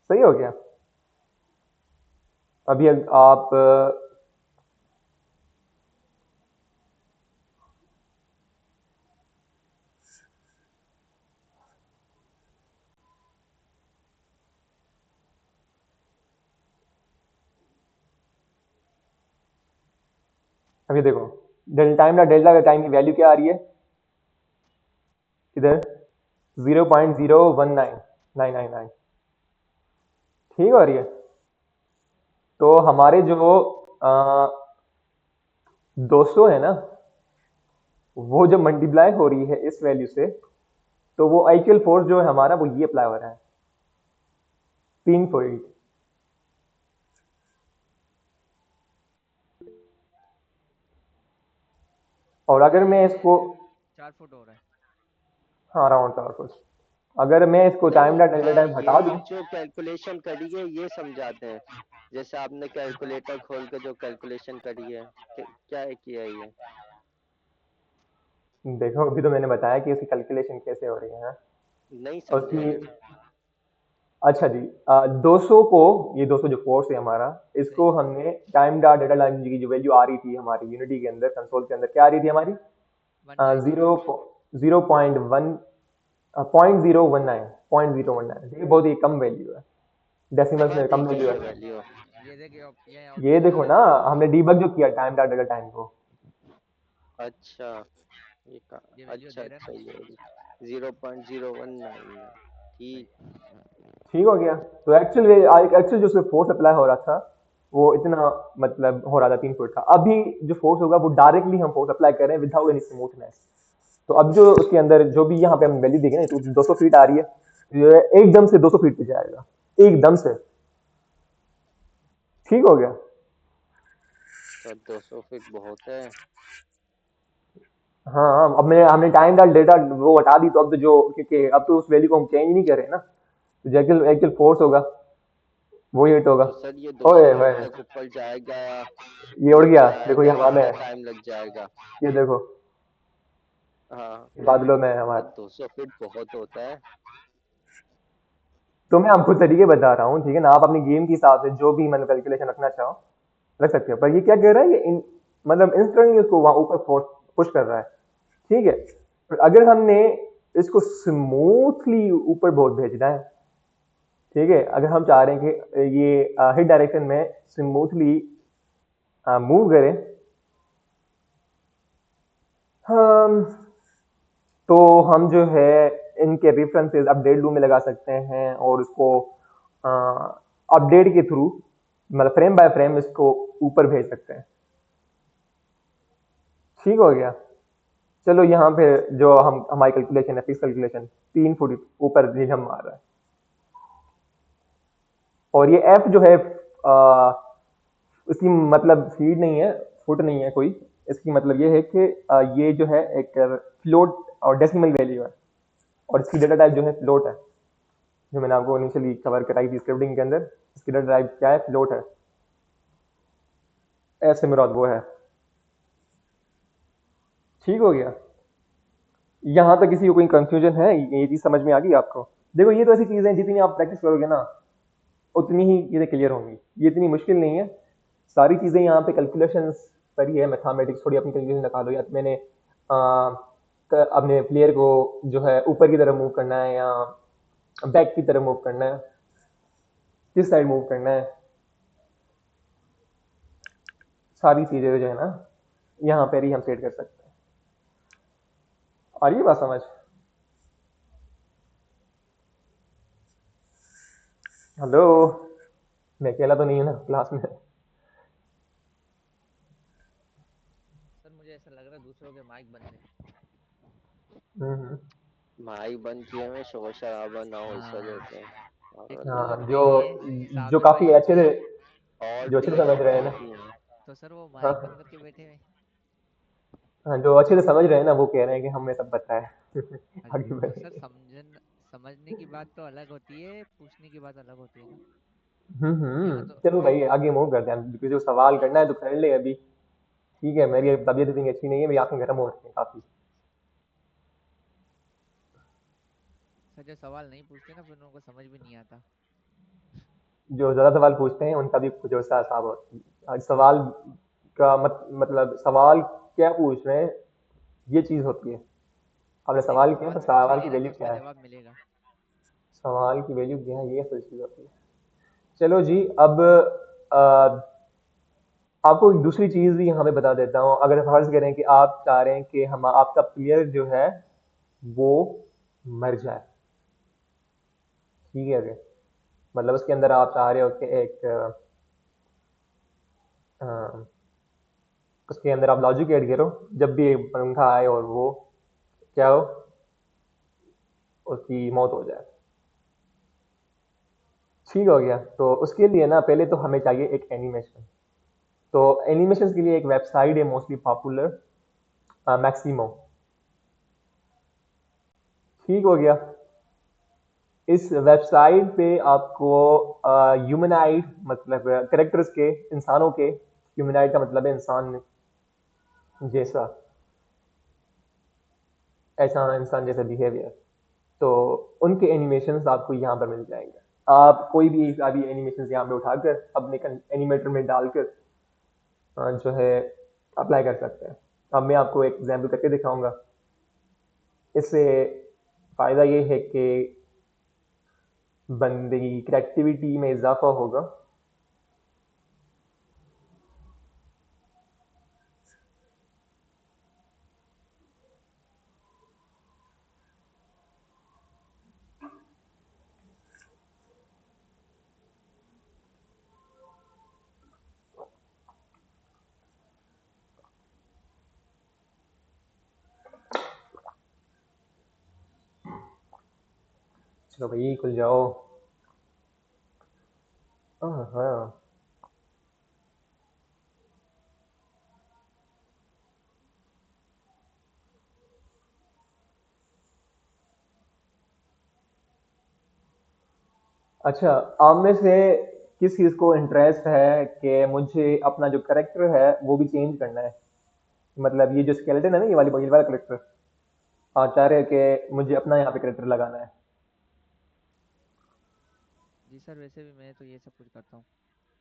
सही हो गया। अभी आप अभी देखो डेल्टा टाइम की वैल्यू क्या आ रही है इधर, 0.019999। ठीक हो रही है। तो हमारे जो 200 है ना, वो जब मल्टीप्लाई हो रही है इस वैल्यू से, तो वो आइक्यूअल फोर्स जो है हमारा वो ये अप्लाई हो रहा है, 3 फीट। और अगर सर मैं ये इसको 4 फुट हो रहा है। हाँ अराउंड 4 फीट, अगर मैं इसको सर टाइम डेल्टा टाइम हटा ये दूं। जो कैलकुलेशन करी है ये समझाते हैं, जैसे आपने कैलकुलेटर खोल के जो कैलकुलेशन करी है, क्या है किया है ये। देखो अभी तो मैंने बताया कि इसकी कैलकुलेशन कैसे हो रही है, हाँ? नहीं और समझे उसकी अभी। अच्छा जी, 200 को, ये 200 जो फोर्स है हमारा, सही इसको है। हमने टाइम डॉट डेटा टाइम की जो वैल्यू आ रही थी हमारी यूनिटी के अंदर, कंसोल के अंदर क्या आ रही थी हमारी, 190। 0.1 0.019 ये बहुत ही कम वैल्यू है, डेसिमल्स कहाँ में कम देखी वैल्यू ये है। वैल्यू। ये देखिए ये ये ऑप्शन देखो में ना, लिखा हुआ है। हमने डीबग जो किया टाइम डॉट डेटा टाइम को। अच्छा ये का, ये वैल्यू अच्छा दे रहा है अच्छा ना। ये 0.019 ठीक। सही। ठीक हो गया। तो एक्चुअल जो उसमें फोर्स अप्लाई हो रहा था वो इतना मतलब हो रहा था 3 फीट का। अभी जो फोर्स होगा वो डायरेक्टली हम फोर्स अप्लाई कर रहे हैं विदाउट एनी स्मूथनेस। तो अब जो उसके अंदर जो भी यहाँ पे हम वैल्यू देखें तो 200 फीट आ रही है, ये एकदम से 200 फीट पे जाएगा, एकदम से। ठीक हो गया। तो 200 फीट बहुत है। हाँ हाँ, अब मैं हमने टाइम डाल डेटा वो हटा दी, तो अब तो जो क्योंकि अब तो उस वैल्यू को हम चेंज नहीं कर रहे ना, तो जो एक्चुअल एक्चुअल फोर्स होगा वो हिट होगा। तो सर ये 200 ओए फीट होए, तक ऊपर जाएगा, ये उड़ नीचे गया, देखो ये आएगा, हवा में कितना है, टाइम लग जाएगा। ये देखो हाँ। ये बादलों में है सर हमारे। 200 फीट बहुत होता है। तो मैं आपको तरीके बता रहा हूँ, ठीक है ना, आप अपनी गेम के हिसाब से जो भी मतलब कैलकुलेशन रखना चाहो रख सकते हो, पर ये क्या कह रहा है, मतलब इंस्टेंटली उसको वहां ऊपर फोर्स पुश कर रहा है। ठीक है, पर अगर हमने इसको स्मूथली ऊपर बहुत भेजना है, ठीक है, अगर हम चाह रहे हैं कि ये हिट डायरेक्शन में स्मूथली मूव करें, हम तो हम जो है इनके रेफरेंसेस अपडेट लूप में लगा सकते हैं और उसको अपडेट के थ्रू मतलब फ्रेम बाय फ्रेम इसको ऊपर भेज सकते हैं। ठीक हो गया। चलो यहाँ पे जो हम हमारी कैलकुलेशन है, फिक्स कैलकुलेशन 3 फुट ऊपर भी हम मार रहा है। और ये एफ जो है इसकी मतलब फीट नहीं है, फुट नहीं है कोई। इसकी मतलब ये है कि ये जो है एक फ्लोट और डेसिमल वैल्यू है, और इसकी डेटा टाइप जो है फ्लोट है, जो मैंने आपको इनिशियली कवर कराई थी स्क्रिप्टिंग के अंदर। इसकी डेटा टाइप क्या है? फ्लोट है। एफ से मुराद वो है। ठीक हो गया। यहाँ तक किसी को कोई कंफ्यूजन है? ये चीज समझ में आ गई आपको? देखो ये तो ऐसी चीजें हैं, जितनी आप प्रैक्टिस करोगे ना उतनी ही चीजें क्लियर होंगी। ये इतनी मुश्किल नहीं है। सारी चीजें यहाँ पे कैलकुलेशंस पर ही है, मैथमेटिक्स थोड़ी अपनी कैलकुलेशन लगा दो। या तो मैंने अपने प्लेयर को जो है ऊपर की तरफ मूव करना है या बैक की तरफ मूव करना है, किस साइड मूव करना है, सारी चीजें जो है ना यहाँ पर ही हम सेट कर सकते हैं। आ रही है बात समझ? हेलो, मैं अकेला तो नहीं हूँ ना क्लास में? सर मुझे ऐसा लग रहा है दूसरों के माइक बंद है। हम्म। भाई बंद किए में शोर शराबा ना हो इस वजह हाँ, से। एक पागल तो है। हाँ, मैं जो ही है, जो सामने काफी वाली अच्छे से और जो अच्छे भी से हैं, समझ रहे हैं और ना। भी हैं। तो सर वो माइक बंद हाँ करके बैठे हुए। हाँ, जो अच्छे से समझ रहे हैं ना वो कह रहे हैं कि हमें सब पता है। हाँ जी, आगे तो सर बढ़े। समझने की बात तो अलग होती है, पूछने की बात अलग होती है ना। यहाँ तो चलो भाई आगे मूव करते हैं, क्योंकि जो सवाल करना है तो कर ले अभी। ठीक है, मेरी तबीयत इतनी अच्छी नहीं है, मेरी आंखें गर्म हो रही हैं काफी। सर जो सवाल नहीं पूछते ना फिर उनको समझ भी नहीं आता। जो ज्यादा सवाल पूछते हैं उनका भी कुछ ऐसा हिसाब होता है। आज सवाल का मतलब सवाल क्या पूछ रहे हैं, ये चीज होती है। आपने नहीं, सवाल किया सवाल तो सवाल पूछेंगे की ना वैल्यू तो उसका क्या है? जवाब मिलेगा। सवाल की वैल्यू क्या है, ये असल चीज होती है। चलो जी, अब आपको एक दूसरी चीज भी यहाँ पे बता देता हूँ। अगर फर्ज करें कि आप चाह रहे हैं कि हम आपका प्लेयर जो है वो मर जाए, ठीक है जी? मतलब उसके अंदर आप चाह रहे हो कि एक अ, उसके अंदर आप लॉजिक ऐड करो, जब भी एक पंखा आए और वो क्या हो, उसकी मौत हो जाए। ठीक हो गया। तो उसके लिए ना पहले तो हमें चाहिए एक एनिमेशन। तो एनिमेशन के लिए एक वेबसाइट है मोस्टली पॉपुलर, मैक्सिमो। ठीक हो गया। इस वेबसाइट पे आपको ह्यूमनाइड मतलब करेक्टर्स के, इंसानों के, ह्यूमनाइड का मतलब है इंसान जैसा, ऐसा इंसान जैसा बिहेवियर, तो उनके एनिमेशंस आपको यहाँ पर मिल जाएंगे। आप कोई भी अभी एनिमेशन यहाँ पे उठाकर अपने एनिमेटर में डालकर जो है अप्लाई कर सकते हैं। अब मैं आपको एक एग्जाम्पल करके दिखाऊंगा। इससे फ़ायदा ये है कि बंदे की क्रिएटिविटी में इजाफा होगा। चलो भाई खुल जाओ। हाँ हाँ। अच्छा, आप में से किस चीज़ को इंटरेस्ट है कि मुझे अपना जो करेक्टर है वो भी चेंज करना है? मतलब ये जो स्केलेटन है ना, ये वाला करेक्टर, आप चाह रहे हैं कि मुझे अपना यहाँ पे करेक्टर लगाना है? जी सर, वैसे भी मैं तो ये सब कुछ करता हूँ,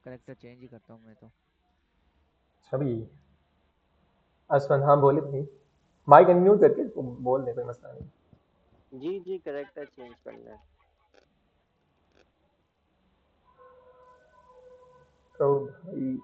करेक्टर चेंज ही करता हूँ मैं तो। छवि, असफन, हाँ बोले भाई। माइक अनम्यूट करके इसको बोल दे, कोई मसला नहीं। जी जी, करेक्टर चेंज करना है। तो भाई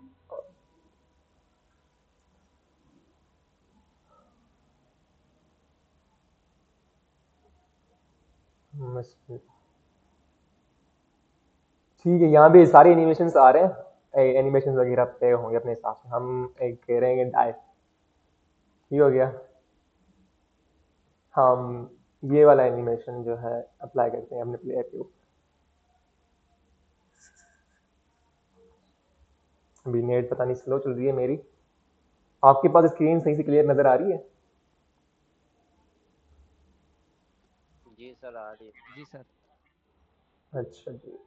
ठीक है, यहाँ पे सारे एनिमेशन आ रहे हैं। एनिमेशन वगैरह पे होंगे अपने हिसाब से। हम एक कह रहे हैं डाई, ठीक हो गया। हम ये वाला एनिमेशन जो है अप्लाई करते हैं अपने प्लेयर के ऊपर। अभी नेट पता नहीं स्लो चल रही है मेरी, आपके पास स्क्रीन सही से क्लियर नजर आ रही है? जी सर आ रही है। जी सर। अच्छा जी।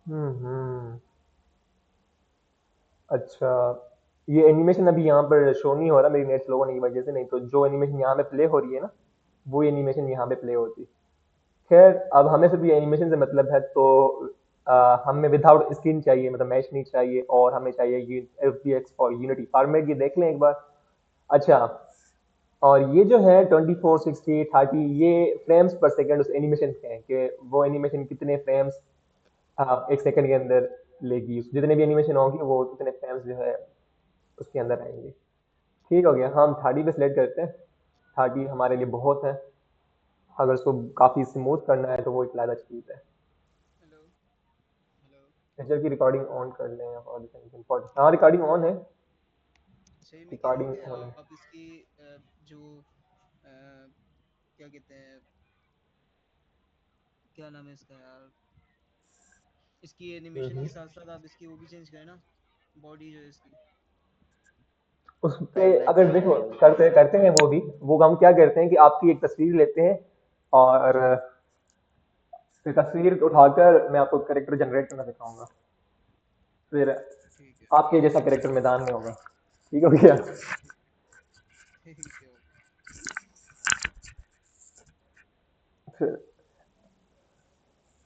हम्म। अच्छा, ये एनिमेशन अभी यहाँ पर शो नहीं हो रहा मेरी नेट स्लो होने की वजह से, नहीं तो जो एनिमेशन यहाँ पे प्ले हो रही है ना, वो एनिमेशन यहाँ पे प्ले होती। खैर, अब हमें सिर्फ ये एनिमेशन से मतलब है, तो हमें विदाउट स्क्रीन चाहिए, मतलब मैच नहीं चाहिए, और हमें चाहिए FBX और यूनिटी फॉर्मेट, ये देख लें एक बार। अच्छा, और ये जो है 24, 60, 30, ये फ्रेम्स पर सेकेंड उस एनिमेशन के हैं कि वो एनिमेशन कितने फ्रेम्स एक सेकंड के अंदर लेगी। जितने भी एनिमेशन होंगी वो उतने फ्रेम्स जो है उसके अंदर आएंगे। ठीक हो गया, हम 30 पे सिलेक्ट करते हैं। 30 हमारे लिए बहुत है, अगर उसको काफ़ी स्मूथ करना है तो वो एक ज़्यादा चीज़ है। Hello hello. पिक्चर की रिकॉर्डिंग ऑन कर लें और इम्पोर्टेंट, हाँ रिकॉर्डिंग ऑन है, अच्छा, ये मैं कह रहा हूँ रिकॉर्डिंग कि ऑन है। आप इसकी जो क्या कहते हैं, क्या नाम है इसका यार, इसकी एनिमेशन के साथ साथ आप इसकी वो भी चेंज करें ना, बॉडी जो है इसकी। उस पे करना अगर देखो, चाहिए वो तो। करते करते हैं वो भी। वो हम क्या करते हैं कि आपकी एक तस्वीर लेते हैं, और फिर तस्वीर उठाकर मैं आपको करेक्टर जनरेट करना दिखाऊंगा, फिर ठीक है। आपके जैसा करेक्टर मैदान में होगा। ठीक हो गया? ठीक ठीक है। फिर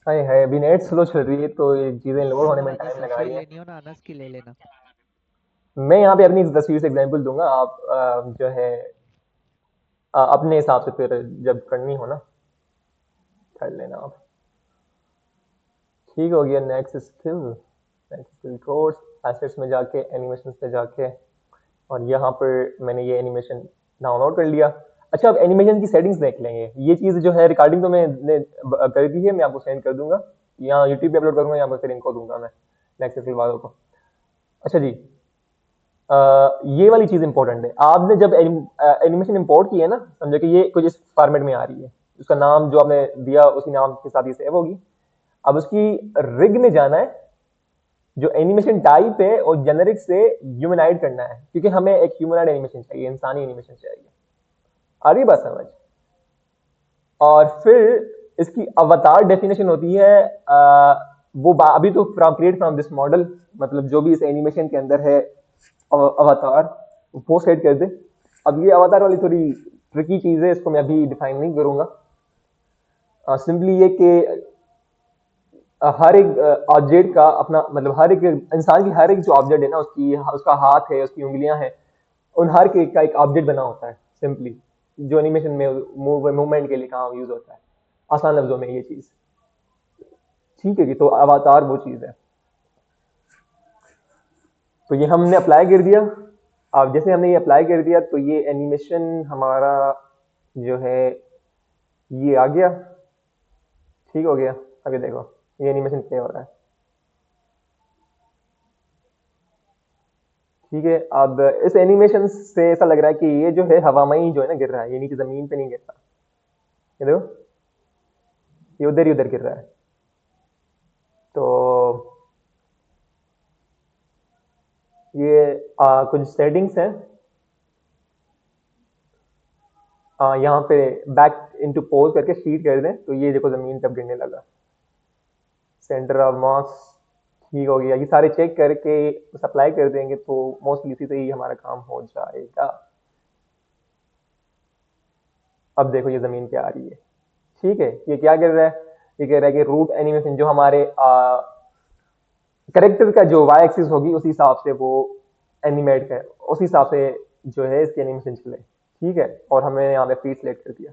हाय हाय, अभी नेट स्लो चल रही है तो ये चीज़ें लोड होने सर में अगर टाइम लगा तस्वीर रही हैं। लेनी हो ना अनस की ले लेना। मैं यहाँ पे अपनी तस्वीर से एग्जांपल दूंगा, आप जो है अपने हिसाब से फिर जब करनी हो ना कर लेना आप। ठीक हो गया। नेक्स्ट स्किल कोर्स, एसेट्स में जाके एनिमेशन पे जाके, और यहाँ पर मैंने ये एनिमेशन डाउनलोड कर लिया। अच्छा, अब एनिमेशन की सेटिंग्स देख लेंगे। ये चीज़ जो है रिकॉर्डिंग तो मैंने कर दी है, मैं आपको सेंड कर दूंगा, यहाँ यूट्यूब पे अपलोड करूंगा, यहाँ पर फिर इनको दूंगा मैं नेक्स्ट स्किल वालों को। अच्छा जी, ये वाली चीज़ इंपॉर्टेंट है। आपने जब एनिमेशन इंपोर्ट की है ना, समझो कि ये कुछ इस फॉर्मेट में आ रही है, उसका नाम जो आपने दिया उसी नाम के साथ ये सेव होगी। अब उसकी रिग में जाना है, जो एनिमेशन टाइप है और जेनेरिक से ह्यूमनाइड करना है, क्योंकि हमें एक ह्यूमनाइड एनिमेशन चाहिए, इंसानी एनिमेशन चाहिए। आ रही बात समझ? और फिर इसकी अवतार डेफिनेशन होती है, वो अभी तो from create from this model, मतलब जो भी इस एनिमेशन के अंदर है अवतार, वो सेट कर दे। अब ये अवतार वाली थोड़ी ट्रिकी चीज है, इसको मैं अभी डिफाइन नहीं करूंगा। सिंपली ये कि हर एक ऑब्जेक्ट का अपना, मतलब हर एक इंसान की हर एक जो ऑब्जेक्ट है ना, उसकी उसका हाथ है, उसकी उंगलियां हैं, उन हर के का एक ऑब्जेक्ट बना होता है सिंपली, जो एनिमेशन में मूवमेंट के लिए काम यूज होता है। आसान लफ्जों में ये चीज, ठीक है जी। तो अवतार वो चीज है। तो ये हमने अप्लाई कर दिया। अब जैसे हमने ये अप्लाई कर दिया तो ये एनिमेशन हमारा जो है ये आ गया। ठीक हो गया। अभी देखो ये एनिमेशन प्ले हो रहा है। ठीक है, अब इस एनिमेशन से ऐसा लग रहा है कि ये जो है हवा में ही जो है ना गिर रहा है, ये नीचे जमीन पे नहीं गिर रहा। ये देखो, ये उधर ही उधर गिर रहा है। तो ये कुछ सेटिंग्स हैं, यहाँ पे बैक इनटू पोज करके शीट कर दें तो ये देखो जमीन तब गिरने लगा। सेंटर ऑफ मास, ठीक हो गया। ये सारे चेक करके सप्लाई कर देंगे तो मोस्टली इसी से ही हमारा काम हो जाएगा। अब देखो ये जमीन पे आ रही है। ठीक है, ये क्या कर रहा है? ये कह रहा है कि रूट एनिमेशन जो हमारे करेक्टर का जो वाई एक्सिस होगी उसी हिसाब से वो एनिमेट कर, उसी हिसाब से जो है इसकी एनिमेशन चले। ठीक है, और हमने यहाँ पे फीड सेलेक्ट कर दिया।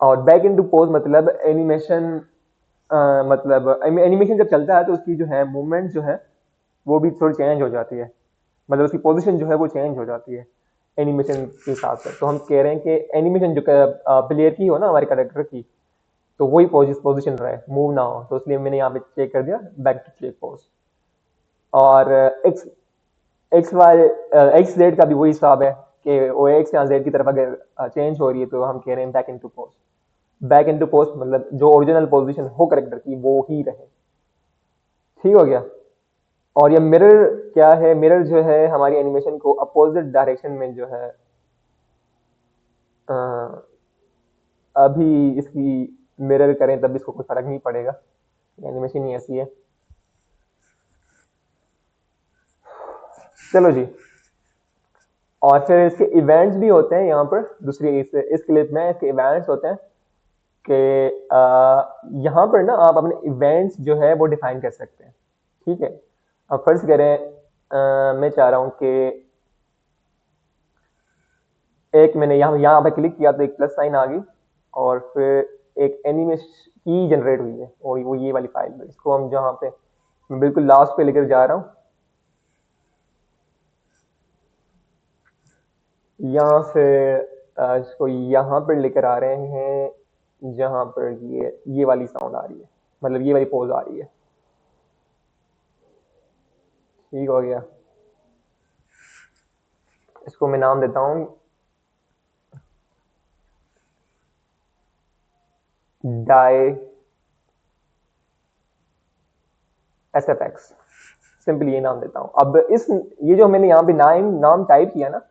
और बैक इनटू पोज मतलब एनिमेशन, मतलब एनिमेशन जब चलता है तो उसकी जो है मूवमेंट जो है वो भी थोड़ी चेंज हो जाती है, मतलब उसकी पोजीशन जो है वो चेंज हो जाती है एनिमेशन के हिसाब से। तो हम कह रहे हैं कि एनिमेशन जो प्लेयर की हो ना, हमारे कैरेक्टर की, तो वही पोजीशन रहे, मूव ना हो। तो इसलिए मैंने यहाँ पे चेक कर दिया बैक टू चेक पोज। और X X Y X Z का भी वही हिसाब है कि वो एक्स या जेड की तरफ अगर चेंज हो रही है तो हम कह रहे हैं back into pose. Back into pose मतलब जो ओरिजिनल पोजीशन हो कैरेक्टर की वो ही रहे। ठीक हो गया। और ये मिरर क्या है? मिरर जो है हमारी एनिमेशन को अपोजिट डायरेक्शन में जो है अ, अभी इसकी मिरर करें तब इसको कोई फर्क नहीं पड़ेगा, एनिमेशन ही ऐसी है। चलो जी। और फिर इसके इवेंट्स भी होते हैं यहाँ पर, दूसरी इस क्लिप में इसके इवेंट्स होते हैं कि यहाँ पर ना आप अपने इवेंट्स जो है वो डिफाइन कर सकते हैं। ठीक है। अब फर्ज करें मैं चाह रहा हूँ कि एक मैंने यहाँ पे क्लिक किया तो एक प्लस साइन आ गई और फिर एक एनिमेशन की जनरेट हुई है और वो ये वाली फाइल है। इसको हम जहाँ पे मैं बिल्कुल लास्ट पे लेकर जा रहा हूँ, यहाँ से इसको यहाँ पर लेकर आ रहे हैं जहाँ पर ये वाली साउंड आ रही है, मतलब ये वाली पोज आ रही है। ठीक हो गया। इसको मैं नाम देता हूँ डाई SFX, सिंपली ये नाम देता हूँ। अब ये जो मैंने यहाँ पे नाम टाइप किया ना,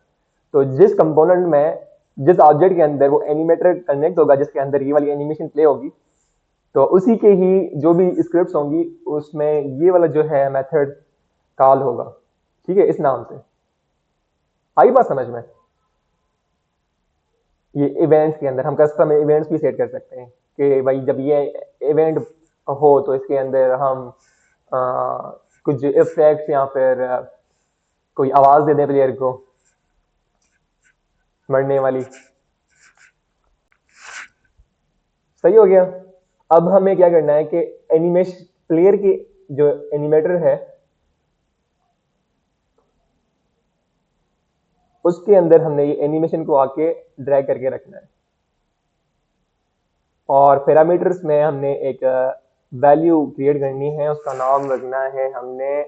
तो जिस कंपोनेंट में जिस ऑब्जेक्ट के अंदर वो एनिमेटर कनेक्ट होगा, जिसके अंदर ये वाली एनिमेशन प्ले होगी, तो उसी के ही जो भी स्क्रिप्ट्स होंगी उसमें ये वाला जो है मेथड कॉल होगा। ठीक है, इस नाम से। आई बात समझ में? ये इवेंट्स के अंदर हम कस्टम इवेंट्स भी सेट कर सकते हैं कि भाई जब ये इवेंट हो तो इसके अंदर हम कुछ इफेक्ट्स या फिर कोई आवाज दे दें प्लेयर को मरने वाली। सही हो गया। अब हमें क्या करना है कि एनिमेशन प्लेयर के जो एनिमेटर है उसके अंदर हमने ये एनिमेशन को आके ड्रैग करके रखना है। और पैरामीटर्स में हमने एक वैल्यू क्रिएट करनी है, उसका नाम रखना है हमने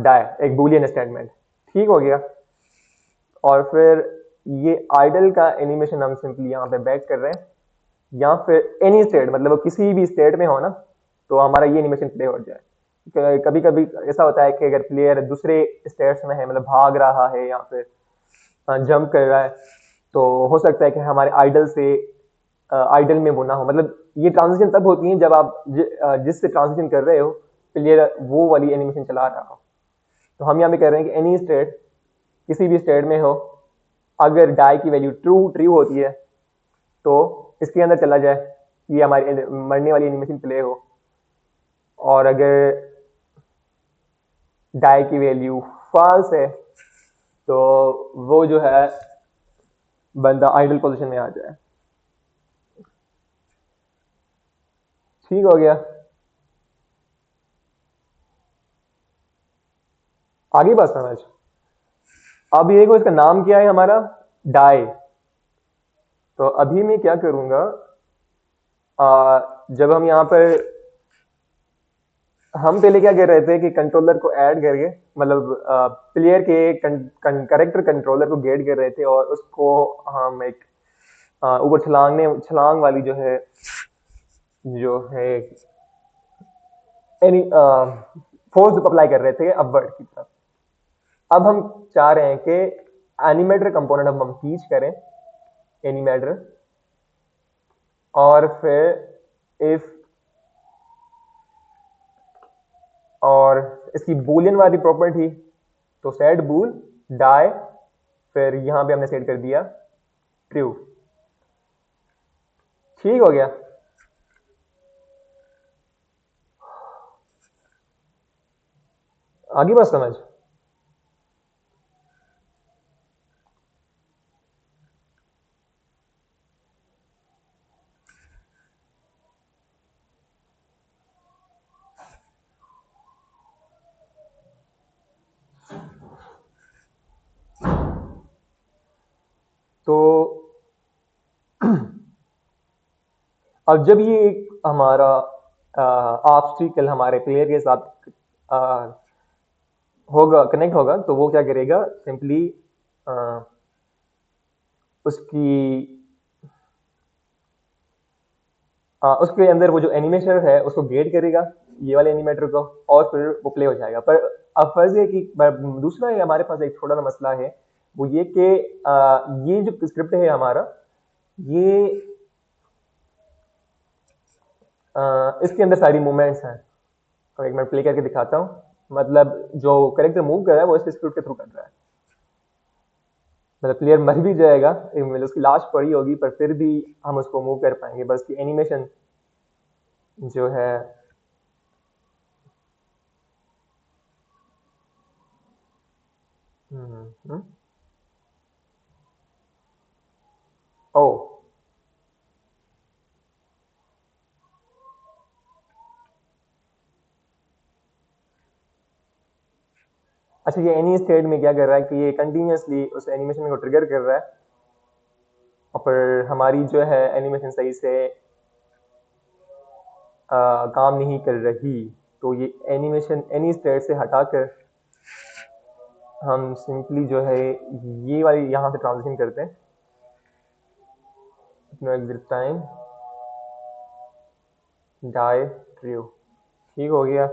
डाई, एक बूलियन स्टेटमेंट। ठीक हो गया। और फिर ये आइडल का एनिमेशन हम सिंपली यहाँ पे बैक कर रहे हैं, या फिर एनी स्टेट, मतलब वो किसी भी स्टेट में हो ना तो हमारा ये एनिमेशन प्ले हो जाए। कभी कभी ऐसा होता है कि अगर प्लेयर दूसरे स्टेट्स में है, मतलब भाग रहा है या फिर जंप कर रहा है, तो हो सकता है कि हमारे आइडल से आइडल में वो ना हो। मतलब ये ट्रांजिशन तब होती है जब आप जिससे ट्रांजिशन कर रहे हो प्लेयर वो वाली एनिमेशन चला रहा हो। तो हम यहाँ पे कह रहे हैं कि एनी स्टेट, किसी भी स्टेट में हो, अगर डाई की वैल्यू ट्रू होती है तो इसके अंदर चला जाए, ये हमारी मरने वाली एनिमेशन प्ले हो। और अगर डाई की वैल्यू फॉल्स है तो वो जो है बंदा आइडल पोजीशन में आ जाए। ठीक हो गया। आगे बात समझ। अब ये देखो, इसका नाम क्या है हमारा? डाई। तो अभी मैं क्या करूंगा, जब हम यहाँ पर हम पहले क्या कर रहे थे कि कंट्रोलर को ऐड करके, मतलब प्लेयर के करेक्टर कंट्रोलर को गेट कर रहे थे और उसको हम एक ऊपर छलांग वाली जो है एनी फोर्स अप्लाई कर रहे थे अपवर्ड की तरफ। अब हम चाह रहे हैं कि एनिमेटर कंपोनेंट हम खींच करें, एनिमेटर, और फिर इफ, और इसकी बूलियन वाली प्रॉपर्टी, तो सेट बूल डाई, फिर यहां पे हमने सेट कर दिया ट्रू। ठीक हो गया। आगे बात समझ। तो अब जब ये एक हमारा ऑब्स्टिकल हमारे प्लेयर के साथ आ, होगा, कनेक्ट होगा, तो वो क्या करेगा, सिंपली उसकी उसके अंदर वो जो एनिमेटर है उसको गेट करेगा, ये वाले एनिमेटर को, और फिर वो प्ले हो जाएगा। पर अब फर्ज है कि दूसरा है, हमारे पास एक छोटा सा मसला है, वो ये कि ये जो स्क्रिप्ट है हमारा, ये इसके अंदर सारी मूवमेंट्स हैं। तो एक मिनट प्ले करके दिखाता हूँ। मतलब जो करेक्टर मूव कर रहा है वो इस स्क्रिप्ट के थ्रू कर रहा है। मतलब प्लेयर मर भी जाएगा, मतलब उसकी लाश पड़ी होगी, पर फिर भी हम उसको मूव कर पाएंगे, बस की एनिमेशन जो है ओ अच्छा, ये एनी स्टेट में क्या कर रहा है कि ये कंटिन्यूसली उस एनिमेशन को ट्रिगर कर रहा है, और फिर हमारी जो है एनिमेशन सही से काम नहीं कर रही। तो ये एनिमेशन एनी स्टेट से हटाकर हम सिंपली जो है ये वाली यहाँ से ट्रांजिशन करते हैं। No exit time die true, ठीक हो गया।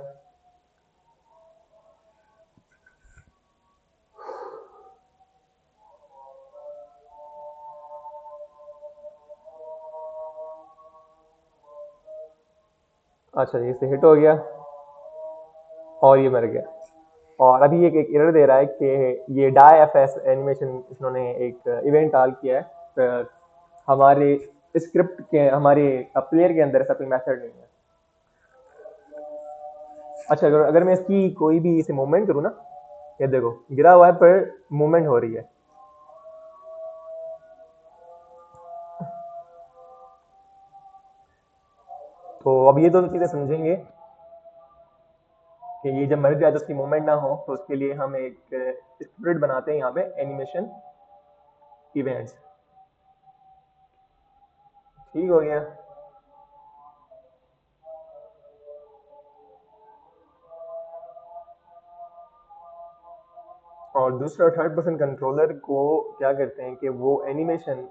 अच्छा, ये से हिट हो गया और ये मर गया। और अभी एक एरर दे रहा है कि ये डाई एफ एस एनिमेशन इन्होंने एक इवेंट कॉल किया है, तो हमारे स्क्रिप्ट के, हमारे प्लेयर के अंदर ऐसा कोई मेथड नहीं है। अच्छा, अगर मैं इसकी कोई भी इसे मूवमेंट करूँ ना, ये देखो गिरा हुआ है पर मूवमेंट हो रही है। तो अब ये दोनों चीजें समझेंगे कि ये जब मर जाए तो उसकी मूवमेंट ना हो, तो उसके लिए हम एक स्क्रिप्ट बनाते हैं यहाँ पे, एनिमेशन इवेंट्स। ठीक हो गया। और दूसरा थर्ड पर्सन कंट्रोलर को क्या करते हैं कि वो एनिमेशन,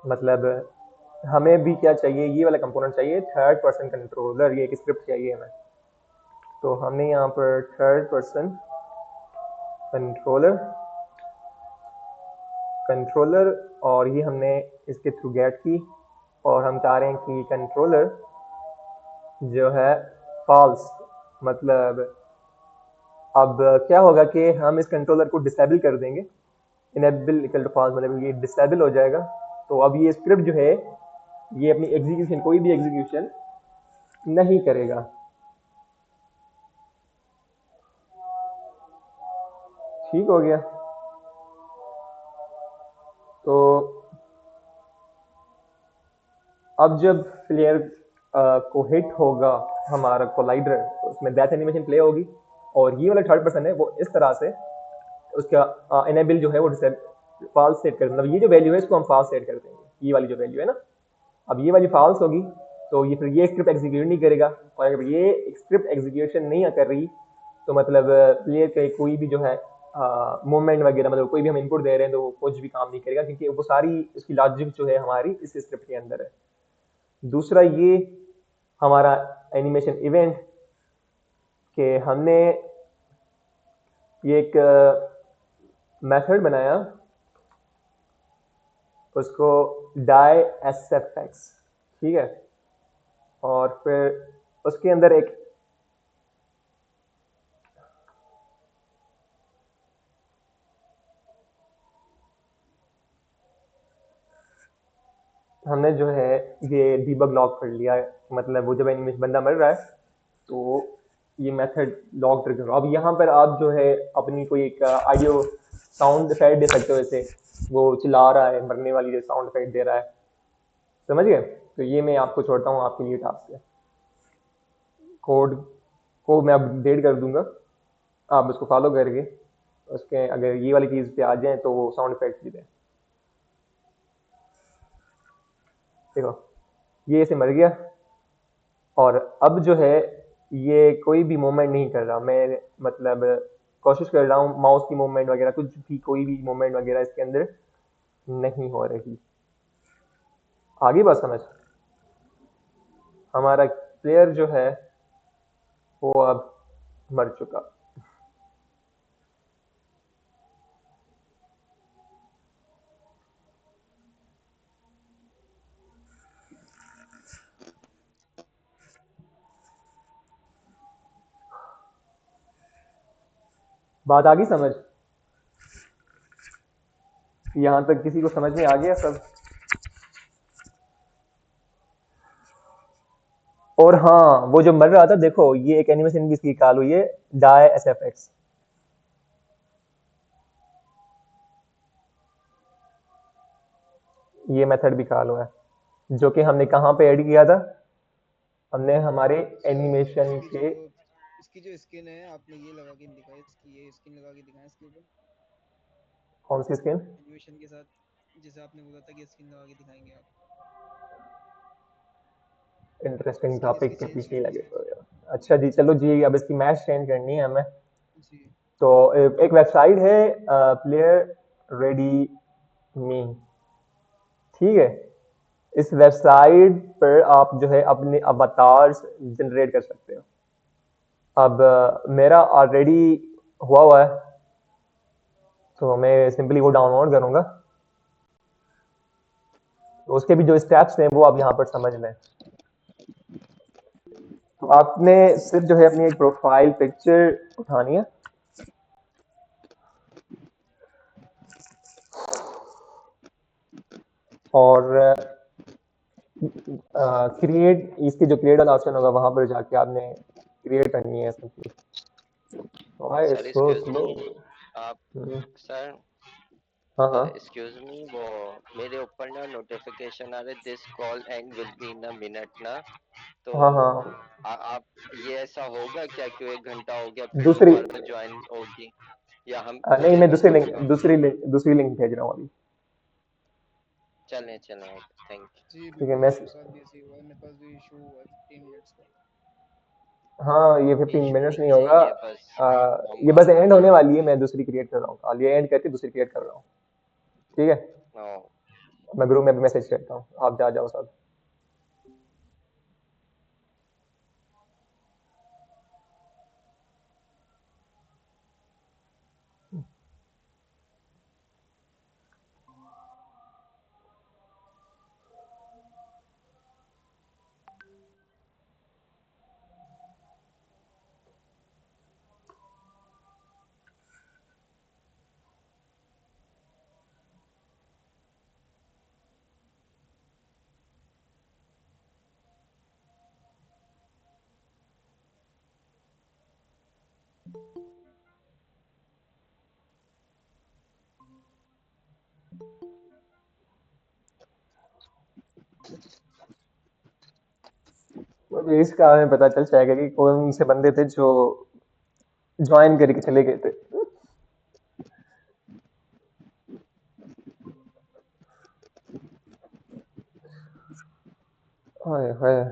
मतलब हमें भी क्या चाहिए, ये वाला कंपोनेंट चाहिए, थर्ड पर्सन कंट्रोलर, ये एक स्क्रिप्ट चाहिए हमें। तो हमने यहाँ पर थर्ड पर्सन कंट्रोलर कंट्रोलर और ये हमने इसके थ्रू गेट की, और हम चाह रहे हैं कि कंट्रोलर जो है फॉल्स, मतलब अब क्या होगा कि हम इस कंट्रोलर को डिसेबल कर देंगे, इनेबल इक्वल टू फॉल्स, मतलब ये डिसेबल हो जाएगा। तो अब ये स्क्रिप्ट जो है ये अपनी एग्जीक्यूशन, कोई भी एग्जीक्यूशन नहीं करेगा। ठीक हो गया। तो अब जब प्लेयर को हिट होगा हमारा कोलाइडर, तो उसमें डेथ एनिमेशन प्ले होगी, और ये वाला थर्ड पर्सन है वो इस तरह से उसका इनेबल जो है वो फॉल्स सेट कर, मतलब ये जो वैल्यू है इसको हम फॉल्स सेट कर देंगे, ये वाली जो वैल्यू है ना, अब ये वाली फॉल्स होगी, तो ये फिर ये स्क्रिप्ट एग्जीक्यूट नहीं करेगा। और अगर ये स्क्रिप्ट एग्जीक्यूशन नहीं कर रही, तो मतलब प्लेयर का कोई भी जो है मूवमेंट वगैरह, मतलब कोई भी हम इनपुट दे रहे हैं तो वो कुछ भी काम नहीं करेगा, क्योंकि वो सारी उसकी लॉजिक जो है हमारी इस स्क्रिप्ट के अंदर है। दूसरा ये हमारा एनिमेशन इवेंट के हमने ये एक मेथड बनाया, उसको डाई एस एफ एक्स, ठीक है, और फिर उसके अंदर एक हमने जो है ये डीबग लॉग कर लिया है, मतलब वो जब एनिमेशन बंदा मर रहा है तो ये मेथड लॉग ट्रिगर करो। अब यहाँ पर आप जो है अपनी कोई एक ऑडियो साउंड इफेक्ट दे सकते हो, जैसे वो चिल्ला रहा है, मरने वाली जो साउंड इफेक्ट दे रहा है, समझ गए। तो ये मैं आपको छोड़ता हूँ, आपके लिए टास्क है। कोड को मैं अपडेट कर दूंगा, आप उसको फॉलो करके उसके अगर ये वाली चीज़ पे आ जाए तो वो साउंड इफेक्ट भी दें। देखो ये ऐसे मर गया, और अब जो है ये कोई भी मूवमेंट नहीं कर रहा। मैं मतलब कोशिश कर रहा हूँ माउस की मूवमेंट वगैरह, कुछ भी कोई भी मूवमेंट वगैरह इसके अंदर नहीं हो रही। आगे बात समझ। हमारा प्लेयर जो है वो अब मर चुका। बात आ गई समझ? यहाँ तक किसी को समझ में आ गया सब? और हाँ, वो जो मर रहा था, देखो ये एक एनिमेशन भी इसकी कॉल हुई है, डाई एसएफएक्स। ये मेथड भी कॉल हुआ है, जो कि हमने कहाँ पे ऐड किया था? हमने हमारे सर एनिमेशन के। इसकी जो स्किन है आपने ये लगा के दिखाई, इसकी ये स्किन लगा के दिखाया इसके ऊपर कौन सी स्किन? एनिमेशन के साथ, जैसे आपने बोला था कि स्किन लगा के दिखाएंगे आप, इंटरेस्टिंग स्किन इसकी टॉपिक के चेंज पीछे ही करनी लगे है। तो। अच्छा जी, चलो जी, अब इसकी मैच चेंज करनी है हमें। जी तो एक वेबसाइट है प्लेयर रेडी मी, ठीक है? इस वेबसाइट पर आप जो है अपने अवतार्स जनरेट कर सकते हो। अब मेरा ऑलरेडी हुआ हुआ है, तो मैं सिंपली वो डाउनलोड करूंगा। तो उसके भी जो स्टेप्स हैं वो आप यहाँ पर समझ लें। तो आपने सिर्फ जो है अपनी एक प्रोफाइल पिक्चर उठानी है, और क्रिएट, इसके जो क्रिएट वाला ऑप्शन होगा वहां पर जाके आपने क्रिएट करनी है simply. Why sir so excuse slow? Me, आप सर हाँ हाँ एक्सक्यूज मी, वो मेरे ऊपर ना नोटिफिकेशन आ रहे, this call and will be in a minute ना, तो हाँ हाँ। आप ये ऐसा होगा क्या कि 1 घंटा हो गया फिर दूसरी दोबारा ज्वाइन होगी, या हम नहीं, मुझे मैं नहीं होगा? दूसरी लिंक भेज रहा हूँ अभी। चलें चलें, थैंक जी ठीक है, बिल्कुल, मैं मेरे साथ भी ऐसे ही हुआ है, मेरे पास भी इशू हुआ है 15 मिनट्स का। हाँ, ये यू। 15 इशू मिनट्स नहीं नहीं है होगा। ये बस ये मोबाइल। बस एंड होने वाली है, मैं दूसरी क्रिएट कर रहा हूँ। ये एंड करके दूसरी क्रिएट कर रहा हूँ, ठीक है? ओ, मैं ग्रुप में भी मैसेज करता हूँ, आप जा जाओ सब। अब इसका हमें पता चल जाएगा कि कौन से बंदे थे जो ज्वाइन करके चले गए थे। हाय हाय।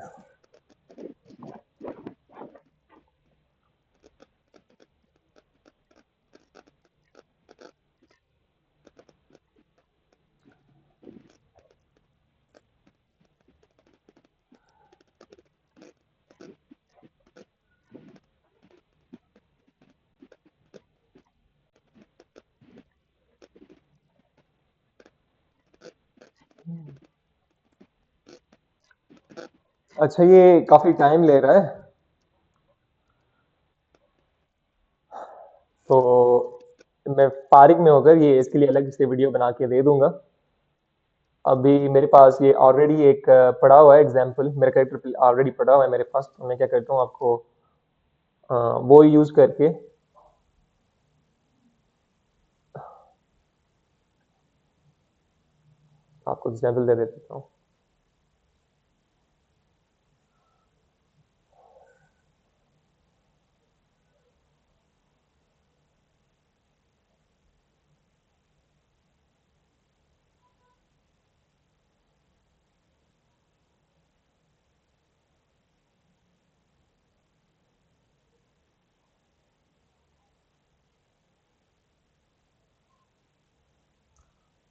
अच्छा, ये काफी टाइम ले रहा है, तो मैं फारिग में होकर ये इसके लिए अलग से वीडियो बना के दे दूंगा। अभी मेरे पास ये ऑलरेडी एक पड़ा हुआ है एग्जाम्पल, मेरा कैरेक्टर ऑलरेडी पड़ा हुआ है मेरे पास। तो मैं क्या करता हूँ, आपको वो यूज करके आपको एग्जाम्पल दे देता हूँ।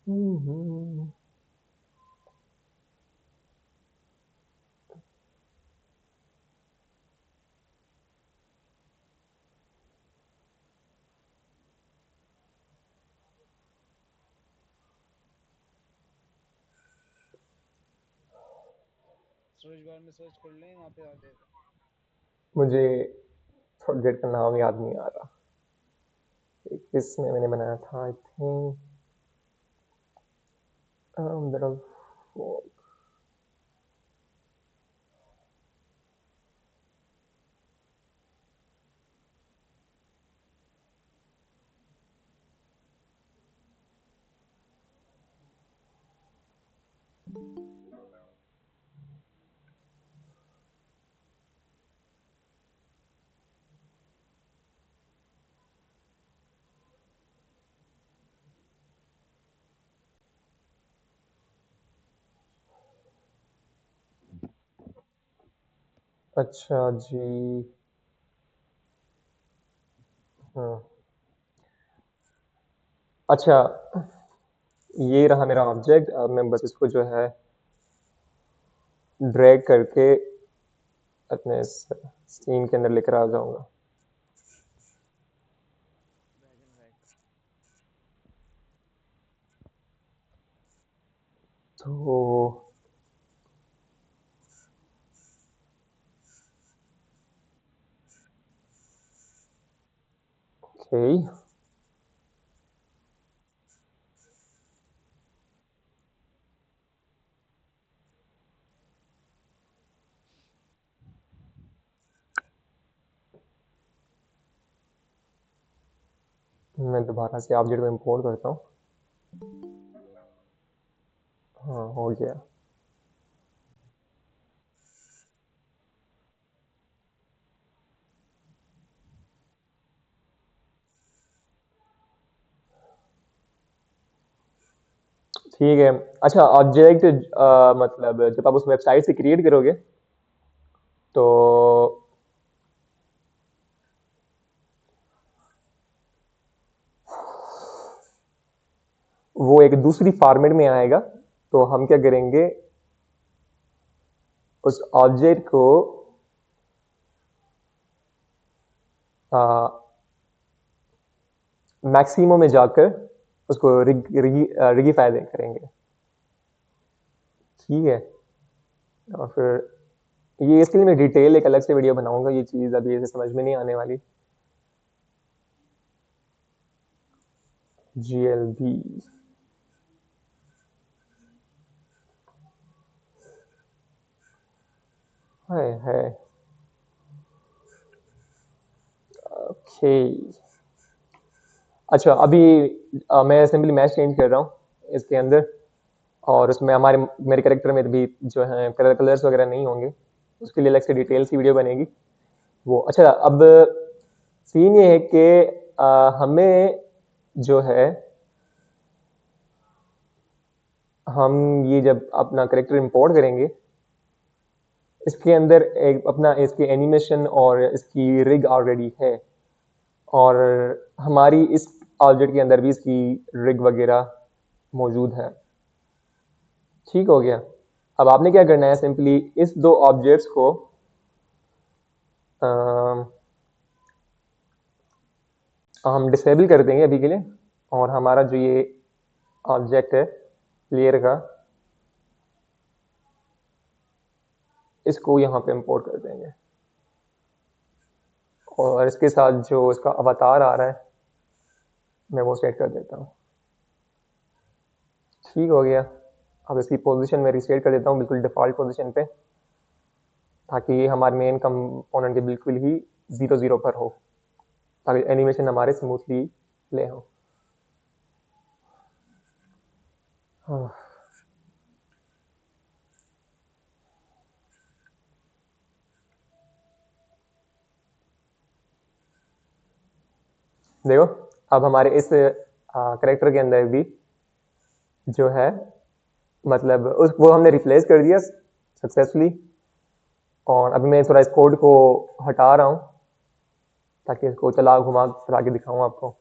सर्च बार में सर्च कर लें, वहाँ पे आ जाएगा। मुझे प्रोजेक्ट का नाम याद नहीं आ रहा, किसमें मैंने बनाया था, आई थिंक अच्छा जी। अच्छा, ये रहा मेरा ऑब्जेक्ट। अब मैं बस इसको जो है ड्रैग करके अपने सीन के अंदर लेकर आ जाऊंगा। तो ओके, मैं दोबारा से ऑब्जेक्ट को इंपोर्ट करता हूँ। हाँ, हो गया। ठीक है। अच्छा, ऑब्जेक्ट मतलब जब आप उस वेबसाइट से क्रिएट करोगे तो वो एक दूसरी फॉर्मेट में आएगा। तो हम क्या करेंगे, उस ऑब्जेक्ट को मैक्सिमो में जाकर उसको रिगीफाई करेंगे। ठीक है। और फिर ये इसके लिए मैं डिटेल एक अलग से वीडियो बनाऊंगा, ये चीज़ अभी ऐसे समझ में नहीं आने वाली। GLB है। ओके। अच्छा, अभी मैं सिंपली मैच चेंज कर रहा हूँ इसके अंदर, और उसमें मेरे कैरेक्टर में भी जो है कलर्स वगैरह नहीं होंगे, उसके लिए अलग से डिटेल सी वीडियो बनेगी वो। अच्छा, अब सीन ये है कि हमें जो है, हम ये जब अपना कैरेक्टर इंपोर्ट करेंगे, इसके अंदर एक अपना इसकी एनिमेशन और इसकी रिग ऑलरेडी है, और हमारी इस ऑब्जेक्ट के अंदर भी इसकी रिग वगैरह मौजूद है। ठीक हो गया। अब आपने क्या करना है, सिंपली इस दो ऑब्जेक्ट्स को हम डिसेबल कर देंगे अभी के लिए, और हमारा जो ये ऑब्जेक्ट है प्लेयर का, इसको यहाँ पे इंपोर्ट कर देंगे, और इसके साथ जो इसका अवतार आ रहा है मैं वो सेट कर देता हूँ। ठीक हो गया। अब इसकी पोजीशन में रीसेट कर देता हूँ बिल्कुल डिफ़ॉल्ट पोजीशन पे, ताकि ये हमारे मेन कंपोनेंट के बिल्कुल ही 0 0 पर हो, ताकि एनिमेशन हमारे स्मूथली प्ले हो। हाँ। देखो, अब हमारे इस करेक्टर के अंदर भी जो है, मतलब वो हमने रिप्लेस कर दिया सक्सेसफुली, और अभी मैं थोड़ा इस कोड को हटा रहा हूँ ताकि इसको चला घुमा चला के दिखाऊँ आपको।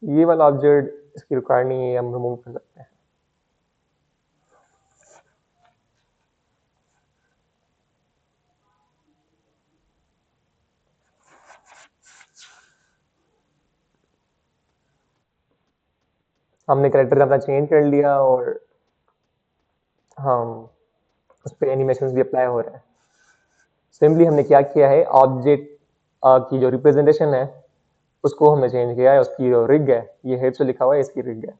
ये वाला ऑब्जेक्ट इसकी रिक्वायर्ड नहीं है, हम रिमूव कर सकते हैं। हमने कैरेक्टर अपना चेंज कर लिया और हम उस पर एनिमेशन भी अप्लाई हो रहे हैं। सिंपली हमने क्या किया है, ऑब्जेक्ट की जो रिप्रेजेंटेशन है उसको हमने चेंज किया है। उसकी जो रिग है, ये हेड से लिखा हुआ है, इसकी रिग है,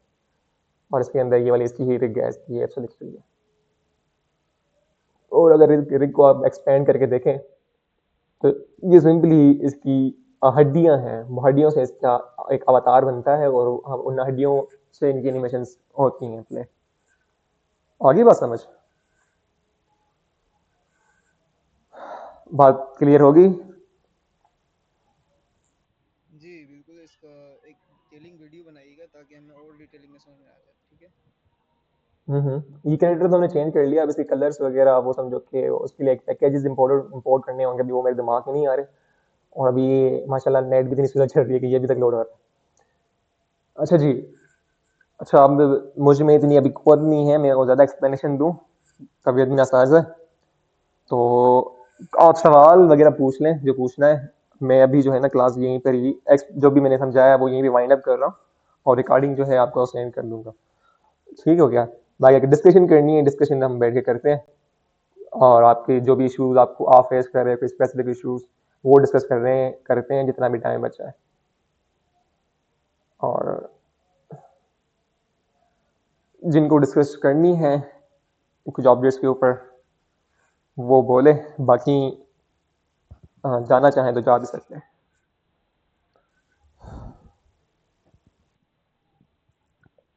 और इसके अंदर ये वाली इसकी ही रिग है, इसकी हेड से लिखी हुई है। और अगर रिग को आप एक्सपेंड करके देखें तो ये सिंपली इसकी हड्डियां हैं, हड्डियों से इसका एक अवतार बनता है और हम उन हड्डियों से इनकी एनिमेशन होती हैं प्ले। आगे बात समझ, बात क्लियर होगी? जी बिल्कुल, इसका एक डिटेलिंग वीडियो बनाइएगा ताकि हमें और डिटेलिंग में समझ में आ जाए, ठीक है? ये कैरेक्टर तो हमने चेंज कर लिया। अब इसके कलर्स वगैरह वो समझो कि उसके लिए एक पैकेजेस इंपोर्ट करने होंगे, अभी वो मेरे दिमाग में नहीं आ रहे। और अभी माशाल्लाह नेट भी इतनी स्लो चल रही है कि ये भी तक लोड हो रहा है। अच्छा जी, अच्छा अब मुझ में इतनी अभी कुव्वत नहीं है मैं और ज़्यादा एक्सप्लेनेशन दूँ, तबीयत भी नासाज है। तो आप सवाल वगैरह पूछ लें जो पूछना है। मैं अभी जो है ना क्लास यहीं पर ही जो भी मैंने समझाया वो यहीं पे वाइंड अप कर रहा हूँ, और रिकॉर्डिंग जो है आपको सेंड कर दूंगा। ठीक हो गया? बाकी अगर डिस्कशन करनी है, डिस्कशन हम बैठ के करते हैं, और आपके जो भी इश्यूज आपको आप फेस कर रहे हैं, कोई स्पेसिफिक इश्यूज, वो डिस्कस कर रहे हैं करते हैं जितना भी टाइम बचा है। और जिनको डिस्कस करनी है कुछ ऑब्जेक्ट्स के ऊपर वो बोले, बाकी जाना चाहें तो जा भी सकते हैं।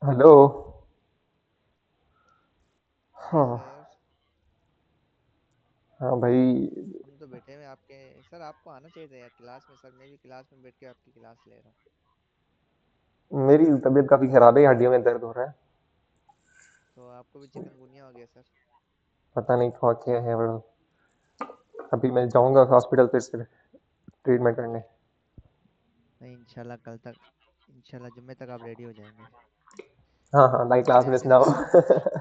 हेलो। जी हाँ सर, हाँ भाई। हम तो बैठे हुए आपके। सर आपको आना चाहिए था यार क्लास में। सर मैं भी क्लास में बैठ के आपकी क्लास ले रहा हूँ। मेरी तबीयत काफ़ी ख़राब है, हड्डियों में दर्द हो रहा है। तो आपको भी चिकनगुनिया हो गया सर? पता नहीं क्या है बड़ा। अभी मैं जाऊंगा हॉस्पिटल फिर से ट्रीटमेंट करने। नहीं, इंशाल्लाह कल तक, इंशाल्लाह जुम्मे तक आप रेडी हो जाएंगे। हाँ हाँ, भाई क्लास में टेस्ट ना कराने के लिए। हो।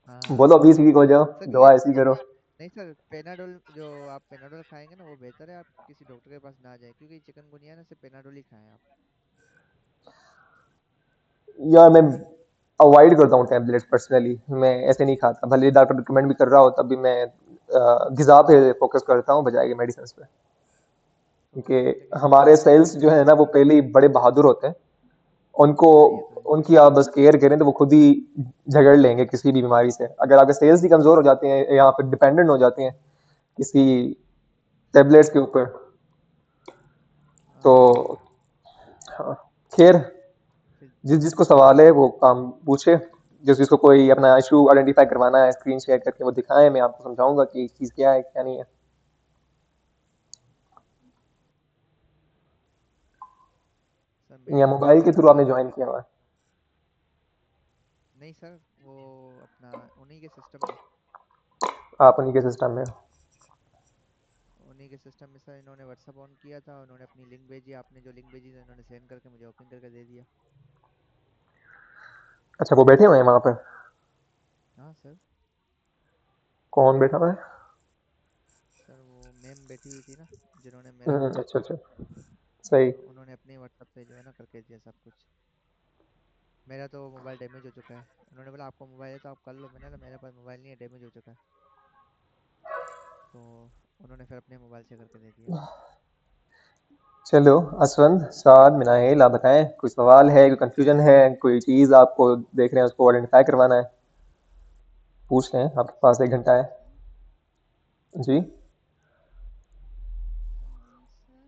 हाँ बोलो 20 वीक हो जाओ, सर, दवा ऐसी करो। नहीं सर, पेनाडोल जो आप पेनाडोल खाएंगे ना वो बेहतर है। आप किसी डॉक्टर के पास ना जाए, क्योंकि चिकनगुनिया ना से पेनाडोल ही खाएं आप। यार मैं अवॉइड करता हूँ टैबलेट्स पर्सनली, मैं ऐसे नहीं खाता, भले डॉक्टर रिकमेंड भी कर रहा हो तब भी मैं गिजा पे फोकस करता हूँ बजाय के मेडिसिन पे। तो क्योंकि इंजेक्शन हमारे वगैरह नहीं सेल्स लेते जो क्या? है ना वो पहले ही बड़े बहादुर होते हैं। उनको हाँ ये तो है। उनकी आप बस केयर करें तो वो खुद ही झगड़ लेंगे किसी भी बीमारी से। अगर आपके सेल्स ही कमजोर हो जाते हैं या फिर डिपेंडेंट हो जाते हैं किसी टेबलेट्स के ऊपर, तो हाँ ये तो है। हाँ, खैर फिर जिसको सवाल है वो काम पूछे। जिसको कोई अपना इशू आइडेंटिफाई करवाना है, स्क्रीन शेयर करके वो दिखाएं, मैं आपको समझाऊंगा कि चीज़ क्या है क्या नहीं है। सर या मेरी मोबाइल के थ्रू आपने मतलब, ज्वाइन किया हुआ है? नहीं सर, वो अपना उन्हीं के सिस्टम में, आप उन्हीं के सिस्टम में? उन्हीं के सिस्टम में सर इन्होंने व्हाट्सअप ऑन किया था, उन्होंने अपनी लिंक भेजी, आपने जो लिंक भेजी थी इन्होंने सेंड करके मुझे ओपन करके दे दिया। अच्छा, वो बैठे हुए हैं वहाँ पर? हाँ सर। कौन बैठा हुआ है? सर वो मैम बैठी हुई थी ना, जिन्होंने मेरा वो अच्छा अच्छा, सही। उन्होंने अपने व्हाट्सएप पे जो है ना करके दिया सब कुछ। मेरा तो मोबाइल डैमेज हो चुका है। उन्होंने बोला आपको मोबाइल है तो आप कर लो। मैंने बोला मेरे पास मोबाइल नहीं है, डैमेज हो चुका है। तो उन्होंने फिर अपने मोबाइल से करके दे दिया। चलो असवंद साद मिनाइल, आप बताएं, कोई सवाल है, कोई कंफ्यूजन है, कोई चीज़ आपको देख रहे हैं उसको आइडेंटिफाई करवाना है, पूछ लें, आपके पास 1 घंटा है। जी। सर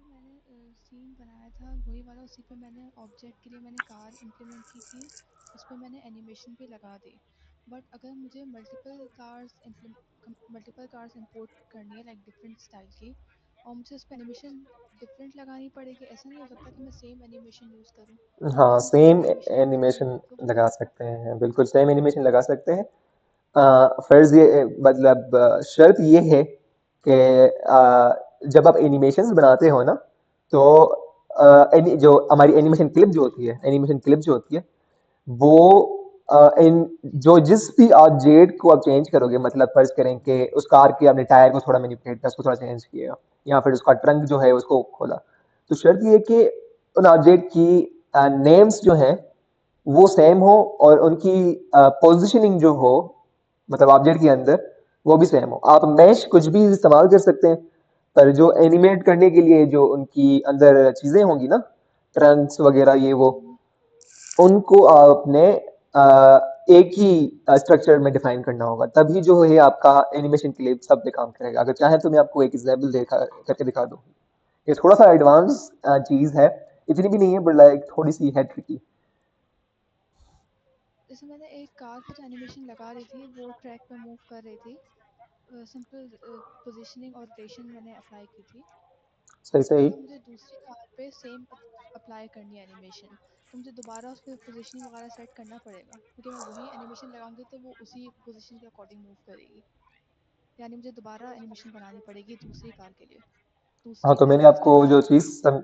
मैंने सीन बनाया था वही वाला, उसी पे मैंने ऑब्जेक्ट के लिए मैंने कार इम्प्लीमेंट की थी, उस पर मैंने एनिमेशन भी लगा दी। बट अगर मुझे मल्टीपल कार्स इंपोर्ट करनी है लाइक डिफरेंट स्टाइल की, और मुझे उस पर एनिमेशन डिफरेंट लगानी पड़ेगी, ऐसा नहीं हो सकता कि मैं सेम एनिमेशन यूज़ करूँ? हाँ, अगर मुझे सेम सेम एनिमेशन यूज़ करनी एनिमेशन है तो फिर लगा सकते हैं, बिल्कुल सेम एनिमेशन लगा सकते हैं। फर्ज ये मतलब शर्त ये है कि जब आप एनिमेशंस बनाते हो ना, तो जो हमारी एनिमेशन क्लिप जो होती है, वो इन जो जिस भी आप जेड को आप चेंज करोगे, मतलब फर्ज करें कि उस कार के आपने टायर को थोड़ा मैनिपुलेट किया, उसको थोड़ा चेंज किया, या फिर उसका ट्रंक जो है उसको खोला, तो शर्त ये है कि उन ऑब्जेक्ट की नेम्स जो है वो सेम हो और उनकी पोजीशनिंग जो हो, मतलब ऑब्जेक्ट के अंदर, वो भी सेम हो। आप मैश कुछ भी इस्तेमाल कर सकते हैं, पर जो एनिमेट करने के लिए जो उनकी अंदर चीजें होंगी ना, ट्रंक्स वगैरह ये वो, उनको आपने एक ही स्ट्रक्चर में डिफाइन करना होगा, तभी जो है आपका एनिमेशन क्लिप सब पे काम करेगा। अगर चाहें तो मैं आपको एक एग्जाम्पल देखा करके दिखा दूं। ये थोड़ा सा एडवांस चीज है, इतनी भी नहीं है, बट लाइक थोड़ी सी है ट्रिकी। जैसे मैंने एक कार पे जो एनिमेशन लगा दी थी, वो ट्रैक पे मूव कर रही थी, सिंपल पोजीशनिंग और रोटेशन मैंने अप्लाई की थी। सही सही। अगर मुझे दूसरी कार पे सेम अप्लाई करनी है एनिमेशन, तो मुझे दोबारा उस पर पोजीशनिंग वगैरह सेट करना पड़ेगा, क्योंकि मैं वही एनिमेशन लगाऊंगी तो वो उसी पोजीशन के अकॉर्डिंग मूव करेगी। यानी मुझे दोबारा एनिमेशन बनानी पड़ेगी दूसरी कार के लिए, हाँ, दूसरी तो मैंने एनिमीज के आपको लिए। जो चीज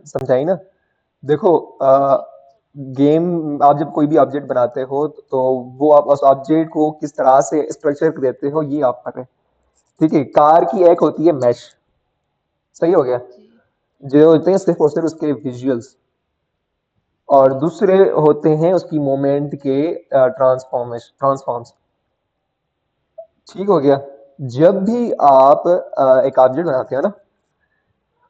समझाई ना, देखो, जी गेम आप जब कोई भी ऑब्जेक्ट बनाते हो तो वो आप उस ऑब्जेक्ट को किस तरह से स्ट्रक्चर देते हो, ये आप कर रहे हैं। ठीक है, कार की एक होती है मैश, सही हो गया, जी जो होते हैं सिर्फ और सिर्फ उसके विजुअल्स, और जी दूसरे होते हैं उसकी मोमेंट के ट्रांसफॉर्म्स। ठीक हो गया। जब भी आप एक ऑब्जेक्ट बनाते हो ना,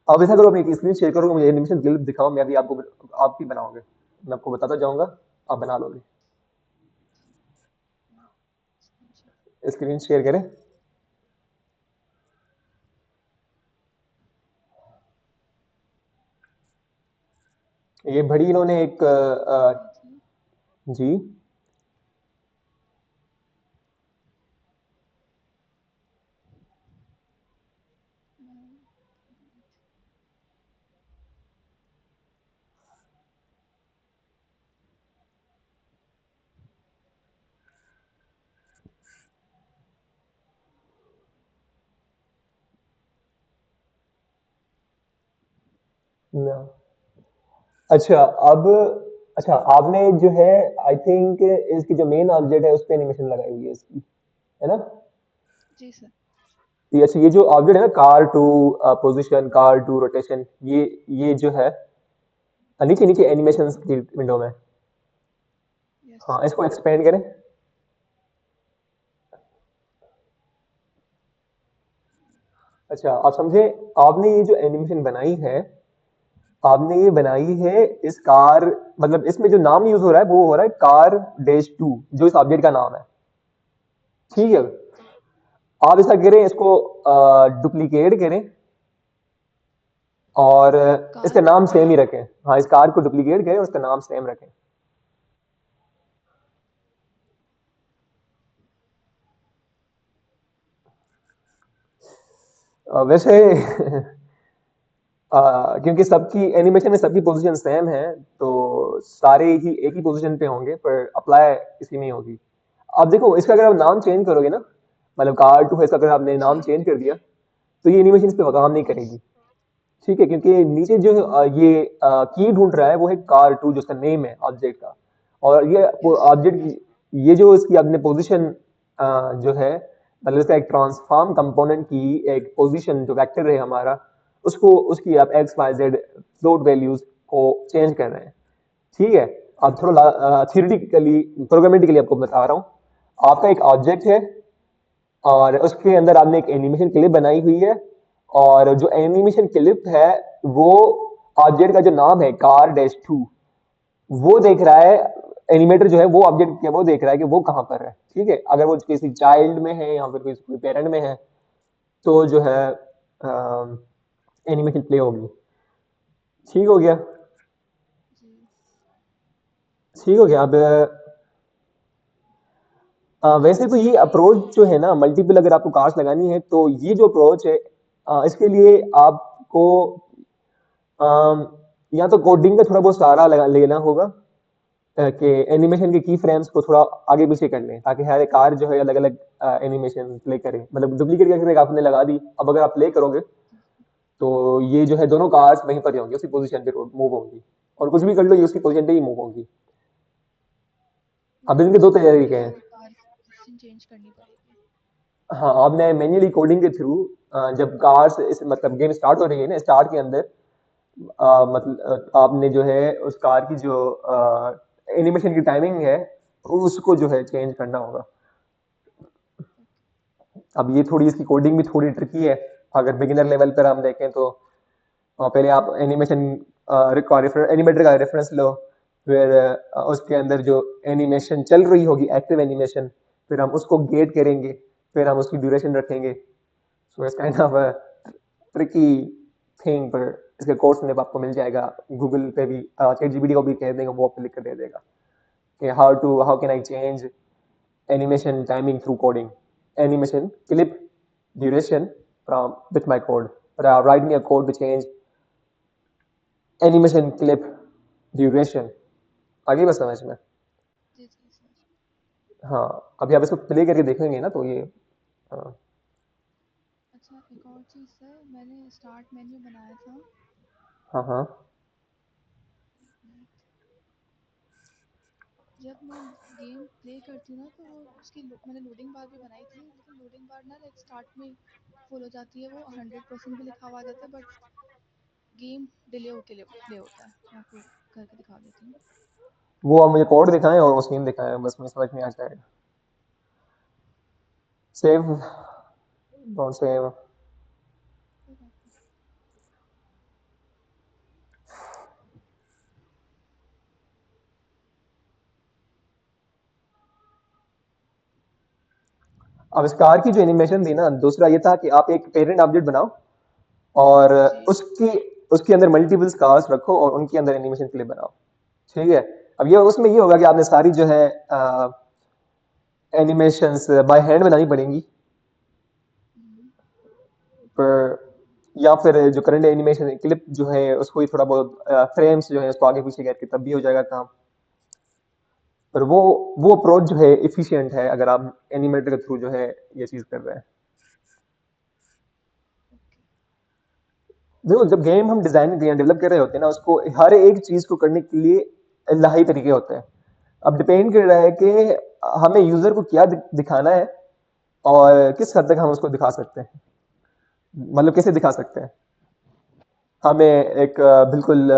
अब ऐसा करो, अपनी स्क्रीन शेयर करो, मुझे एनिमेशन क्लिप दिखाओ, मैं भी आपको, आप भी बनाओगे, मैं आपको बताता जाऊंगा, आप बना लोगे। स्क्रीन शेयर करें। ये बड़ी इन्होंने एक जी जी, ना। अच्छा, अब, अच्छा, आपने जो है, आई थिंक इसकी जो मेन ऑब्जेक्ट है उस पे एनिमेशन लगाई हुई है इसकी, है ना? जी सर। अच्छा, ये जो ऑब्जेक्ट है ना, car to position, car to rotation, ये जो है नीचे नीचे एनिमेशन की विंडो में। यस हाँ, इसको एक्सपेंड करें। अच्छा, आप समझे, आपने ये जो एनिमेशन बनाई है, आपने ये बनाई है इस कार, मतलब इसमें जो नाम यूज हो रहा है वो हो रहा है कार डैश टू, जो इस ऑब्जेक्ट का नाम है। ठीक जी है, आप ऐसा करें, इसको डुप्लीकेट करें और कार इसका नाम सेम ही रखें। हाँ, इस कार को डुप्लीकेट करें और उसका नाम सेम रखें। वैसे क्योंकि सबकी एनिमेशन में सबकी पोजीशन सेम है, तो सारे ही एक ही पोजीशन पे होंगे, पर अप्लाई इसी में ही होगी। अब देखो, इसका अगर आप नाम चेंज करोगे ना, मतलब कार टू है, इसका अगर आपने जी नाम चेंज कर दिया, तो ये एनिमेशन इस पे काम नहीं यस करेगी। ठीक है, क्योंकि नीचे जो ये की ढूंढ रहा है वो है कार टू, जो उसका नेम है ऑब्जेक्ट का, और ये यस ऑब्जेक्ट, ये जो इसकी अपने पोजीशन जो है, मतलब इसका एक ट्रांसफॉर्म कंपोनेंट की एक पोजीशन जो वेक्टर है हमारा, उसको, उसकी आप X Y Z float values को चेंज कर रहे हैं। ठीक है, अब थोड़ा थियोरेटिकली, प्रोग्रामेटिकली आपको बता रहा हूँ। आपका एक ऑब्जेक्ट है और उसके अंदर आपने एक एनिमेशन क्लिप बनाई हुई है, और जो एनिमेशन क्लिप है वो ऑब्जेक्ट का जो नाम है कार डैश टू, वो देख रहा है, एनिमेटर जो है वो ऑब्जेक्ट वो देख रहा है कि वो कहाँ पर है। ठीक है, अगर वो किसी चाइल्ड में है या फिर कोई पेरेंट में है, तो जो है एनिमेशन प्ले होगी। ठीक हो गया। जी ठीक हो गया। अब वैसे तो ये अप्रोच जो है ना, मल्टीपल अगर आपको कार्स लगानी है, तो ये जो अप्रोच है, इसके लिए आपको अम, या तो कोडिंग का थोड़ा बहुत सहारा लगा लेना होगा, कि एनिमेशन के की फ्रेम्स को थोड़ा आगे पीछे कर लें, ताकि हर एक कार जो है अलग अलग एनिमेशन प्ले करे। मतलब डुप्लीकेट करके आपने लगा दी, अब अगर आप प्ले करोगे तो ये जो है दोनों कार्स वहीं पर ही होंगी, उसी पोजीशन पे मूव होंगी, और कुछ भी कर लो ये उसकी पोजीशन पे ही मूव होंगी। अब मतलब इनके दो मुझे तरीके हैं। हर कार की पोजीशन चेंज करनी पड़ेगी। हाँ, आपने मैन्युअली कोडिंग के थ्रू जब कार्स इस मतलब गेम स्टार्ट हो रही है ना, स्टार्ट के अंदर मतलब आपने जो है उस कार की जो एनिमेशन की टाइमिंग है उसको जो है चेंज करना होगा। अब ये थोड़ी इसकी कोडिंग भी थोड़ी ट्रिकी है। अगर बिगिनर लेवल पर हम देखें तो पहले आप एनिमेशन एनिमेटर का रेफरेंस लो, फिर उसके अंदर जो एनिमेशन चल रही होगी एक्टिव एनिमेशन, फिर हम उसको गेट करेंगे, फिर हम उसकी ड्यूरेशन रखेंगे। So it's kind of tricky thing, पर इसके कोर्स में आपको मिल जाएगा। गूगल पे भी चैट जीपीटी को भी कह देंगे, वो आपको लिख कर दे देगा कि how can I change animation timing through coding, animation clip duration from with my code, but write me a code to change animation clip duration। आगे बस समझ में। जी जी सर। हाँ, अभी आप इसको प्ले करके देखेंगे ना तो ये हाँ अच्छा एक और चीज़ सर, मैंने स्टार्ट मेन्यू बनाया था। हाँ हाँ जब मैं गेम प्ले करती हूँ ना तो वो उसकी मैंने लोडिंग बार भी बनाई थी, लेकिन लोडिंग बार ना लाइक स्टार्ट में फुल हो जाती है, वो 100% भी लिखा हुआ आ जाता है, बट गेम डिले होके प्ले होता है। मैं आपको करके दिखा देती हूँ। वो आप मुझे कोड दिखाएं और वो सीन दिखाएं, बस मुझे समझ में आ जाएगा। Save, don't save. कोई बात नहीं। अब इस कार की जो एनिमेशन थी ना, दूसरा ये था कि आप एक पेरेंट ऑब्जेक्ट बनाओ और जी उसकी उसके अंदर मल्टीपल कार्स रखो और उनके अंदर एनिमेशन क्लिप बनाओ। ठीक है। अब ये उसमें ये होगा कि आपने सारी जो है एनिमेशंस बाय हैंड बनानी पड़ेंगी, पर या फिर जो करंट एनिमेशन क्लिप जो है उसको ही थोड़ा बहुत फ्रेम्स जो है उसको आगे पीछे करके तब भी हो जाएगा काम। पर वो अप्रोच जो है इफिशिएंट है अगर आप एनिमेटर के थ्रू जो है ये चीज कर रहे हैं। देखो, जब गेम हम डिजाइन डेवलप कर रहे होते हैं ना, उसको हर एक चीज को करने के लिए लाही तरीके होते हैं। अब डिपेंड कर रहा है कि हमें यूजर को क्या दिखाना है और किस हद तक हम उसको दिखा सकते हैं, मतलब कैसे दिखा सकते हैं। हमें एक बिल्कुल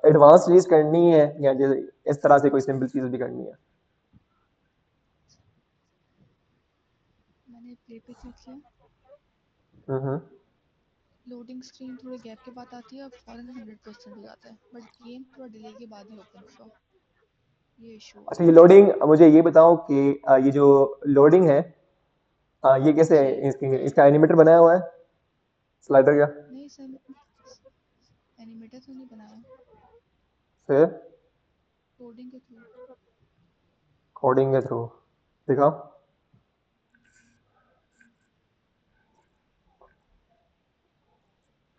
एडवांस चीज करनी है या जैसे इस तरह से कोई सिंपल चीज भी करनी है। मैंने प्ले पे क्लिक किया, हम्म। लोडिंग स्क्रीन थोड़े गैप के बाद आती है, अब फौरन 100% हो जाता है, बट गेम थोड़ा डिले के बाद ही ओपन होगा। ये इशू हो अच्छा, रहा ये है। लोडिंग मुझे ये बताओ कि ये जो लोडिंग है ये कैसे जी है? इसका एनिमेटर बनाया हुआ है स्लाइडर का? नहीं सर, एनिमेटर तो नहीं बनाया, फिर कोडिंग के थ्रू। कोडिंग के थ्रू दिखाओ।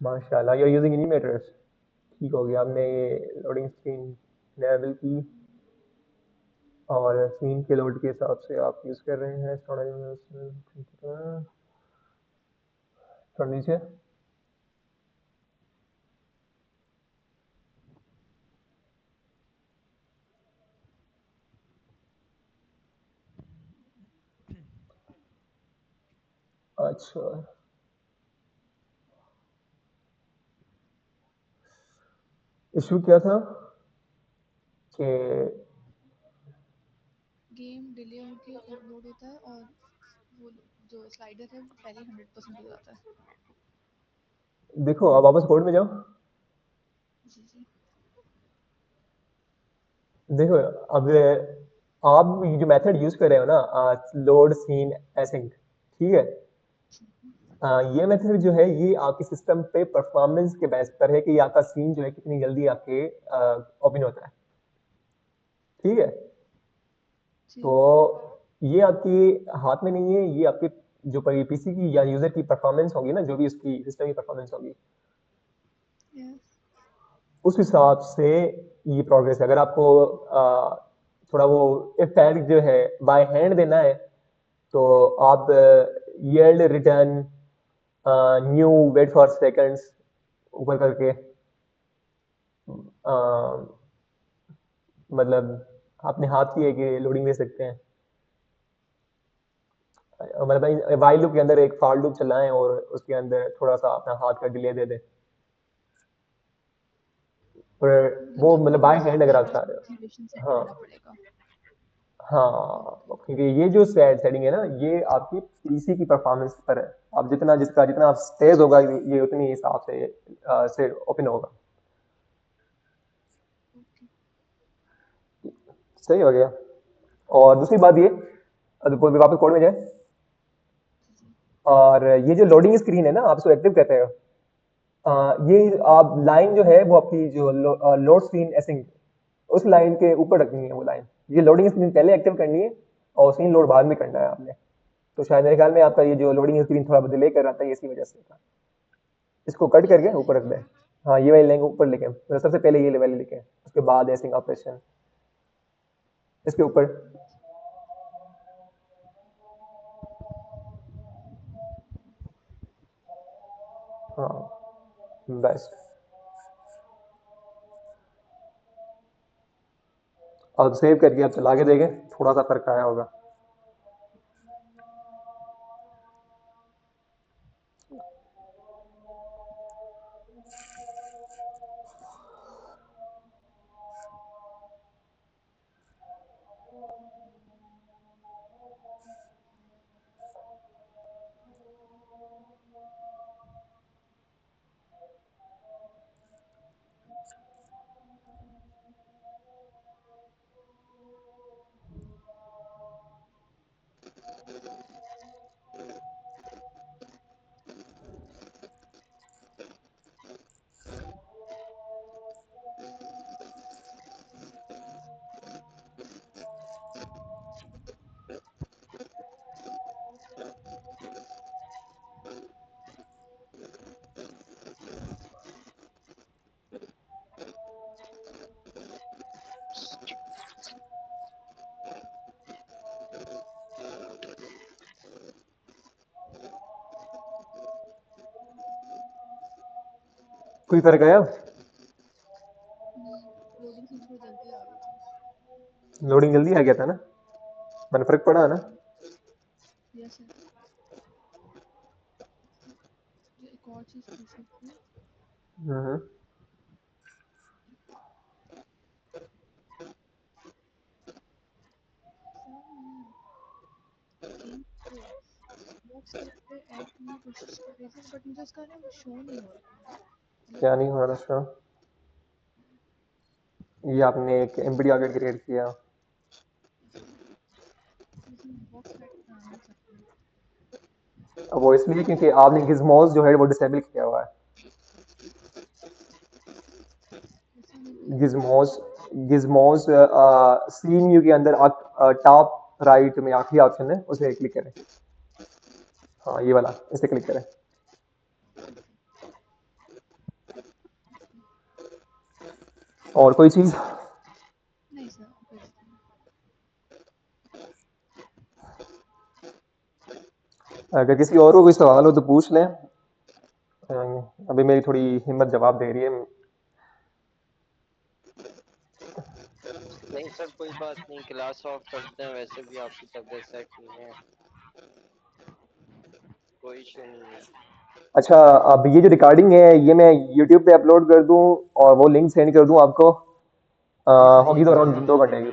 माशाल्लाह, यू आर यूजिंग एनिमेटर्स। ठीक हो गया, आपने ये लोडिंग स्क्रीन लेवल की और सीन के लोड के हिसाब से आप यूज कर रहे हैं। थोड़ा नीचे। अच्छा, इशू क्या था कि गेम डिले होके लोड होता है और वो जो स्लाइडर है वो पहले 100% हो जाता है। देखो, आप वापस कोड में जाओ। जी जी देखो, अब आप ये जो मेथड यूज कर रहे हो ना, लोड सीन एसिंग, ठीक है। ये मेथड जो है ये आपके सिस्टम पे परफॉर्मेंस के बेस पर है कि ये आपका सीन जो है कितनी जल्दी आपके ओपन होता है। ठीक है। जी तो ये आपकी हाथ में नहीं है, ये आपके जो पीसी की या यूजर की परफॉर्मेंस होगी ना, जो भी उसकी सिस्टम की परफॉर्मेंस होगी यस उस हिसाब से ये प्रोग्रेस है। अगर आपको थोड़ा वो इफेक्ट जो है बाय हैंड देना है तो आप yield return new wait for seconds ऊपर करके अ, मतलब अपने हाथ की एक लोडिंग दे सकते हैं। मतलब वाइल लूप के अंदर एक फॉर लूप चलाएं और उसके अंदर थोड़ा सा अपना हाथ का डिले दे दें। और मतलब वो आपको मतलब बाय हैंड अगर बेसिकली आप वो चाह रहे हो। एनिमेशन सेट हाँ करना पड़ेगा। हाँ, ओके। क्योंकि ये जो सेटिंग है ना, ये आपकी पीसी की परफॉर्मेंस पर है। आप जितना तेज होगा ये उतनी हिसाब से ओपन होगा। ओके। सही हो गया। और दूसरी बात ये, वापस कोड में जाए। जी। और ये जो लोडिंग स्क्रीन है ना, आप इसको एक्टिव कहते हो। ये आप लाइन जो है वो आपकी जो लोड स्क्रीन एसिंग, उस लाइन के ऊपर रखनी है वो लाइन। ये लोडिंग स्क्रीन पहले एक्टिव करनी है और स्क्रीन लोड बाद में करना है आपने। तो शायद मेरे ख्याल में आपका ये जो लोडिंग स्क्रीन थोड़ा डिले कर रहा था, ये इसी वजह से था। इसको कट ये करके वाला ऊपर है। रख दें। हाँ, ये वाली लाइन ऊपर लिखें, तो सबसे पहले ये लेवल लिखें, उसके बाद एसिंग ऑपरेशन इसके ऊपर। हाँ, बेस्ट। और सेव करके आप चला के देखें, थोड़ा सा फर्क आया होगा। कोई फर्क आया? नहीं, लोडिंग से थोड़ी जल्दी आ गई थी। लोडिंग जल्दी आ गया था ना, मैंने फर्क पड़ा ना। Yes sir. मुझे एक और चीज़ पूछनी थी। हम्म। सर मैंने गेम को बॉक्स सेट पे ऐड करने की कोशिश करी थी, बट मुझे उसका ना वो शो नहीं हो रहा है। मतलब क्या नहीं हो रहा था? ये आपने एक एमपीडी आगे क्रिएट किया। मुझे बॉक्स सेट कराना चाहती हूँ। अब वो इसलिए क्योंकि आपने गिजमोज जो है वो डिसेबल किया हुआ है। ऐसा नहीं किया था। गिजमोज गिजमोज सीन यू के अंदर टॉप राइट में आखिरी ऑप्शन है, उसे क्लिक करें। हाँ, ये वाला, इसे क्लिक करें। ओके। और कोई चीज़? नहीं सर, कोई बात नहीं। अगर किसी और को कोई सवाल हो तो पूछ लें। अभी मेरी थोड़ी हिम्मत जवाब दे रही है। नहीं सर, कोई बात नहीं, क्लास ऑफ करते हैं, वैसे भी आपकी तबीयत सेट नहीं है, कोई इशू नहीं है। अच्छा, अब ये जो रिकॉर्डिंग है ये मैं यूट्यूब पे अपलोड कर दूं और वो लिंक सेंड कर दूं आपको? जी सर, होगी यही तो कर अराउंड दीजिए। 2 घंटे की।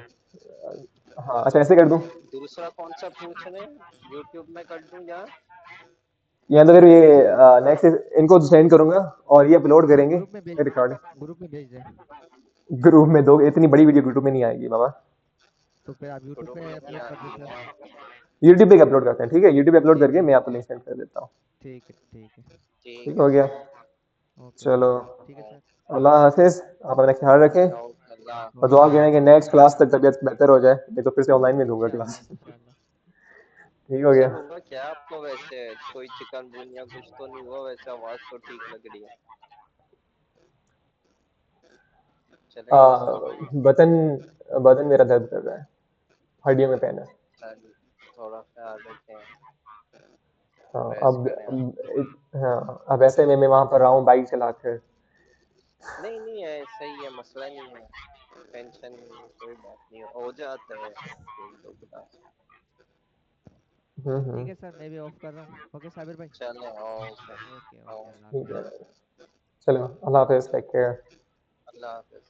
हाँ, अच्छा ऐसे कर दूं? दूसरा कौन सा पूछ रहे हैं, यूट्यूब में कर दूं या? या तो फिर ये नेक्स्ट इनको सेंड करूंगा और ये अपलोड सर करेंगे रिकॉर्ड। ग्रुप में भेज दें। ग्रुप में दो? इतनी बड़ी वीडियो ग्रुप में नहीं आएगी बाबा। तो फिर आप यूट्यूब ग्रुप पे में नहीं अपलोड कर दें आती सर। है। यूट्यूब पे अपलोड करते हैं, ठीक है? यूट्यूब पे अपलोड जी करके जी, मैं आपको लिंक सेंड कर देता हूँ। ठीक है ठीक है। ठीक ठीक है हो गया। सर। ओके चलो, ठीक है सर। अल्लाह हाफिज। आप अपना ख्याल रखें अल्लाह और ओके दुआ सर। करें कि नेक्स्ट क्लास तक तबीयत बेहतर हो जाए, नहीं तो फिर से ऑनलाइन में दूंगा क्लास। इंशाल्लाह इंशाल्लाह। ठीक हो गया। सर, हुआ क्या आपको वैसे? कोई चिकनगुनिया कुछ तो नहीं हुआ? वैसे आवाज तो ठीक लग रही है। आ, चलेगा सर? बदन बदन मेरा दर्द कर रहा है, हड्डियों में पेन है। सर, थोड़ा ख्याल रखें। हाँ रेस्ट करें आप। हाँ अब ऐसे में मैं वहां पर रहा हूँ बाइक चलाकर। नहीं नहीं है, सही है, मसला नहीं है, टेंशन कोई बात नहीं, हो जाता है एक दो क्लास। ठीक हम्म। है सर, मैं भी ऑफ कर रहा हूँ। ओके साबिर भाई। चले ओके। ओके ओके, अल्लाह ठीक हाफिज़। है, चलो अल्लाह हाफिज़, टेक केयर। अल्लाह हाफिज।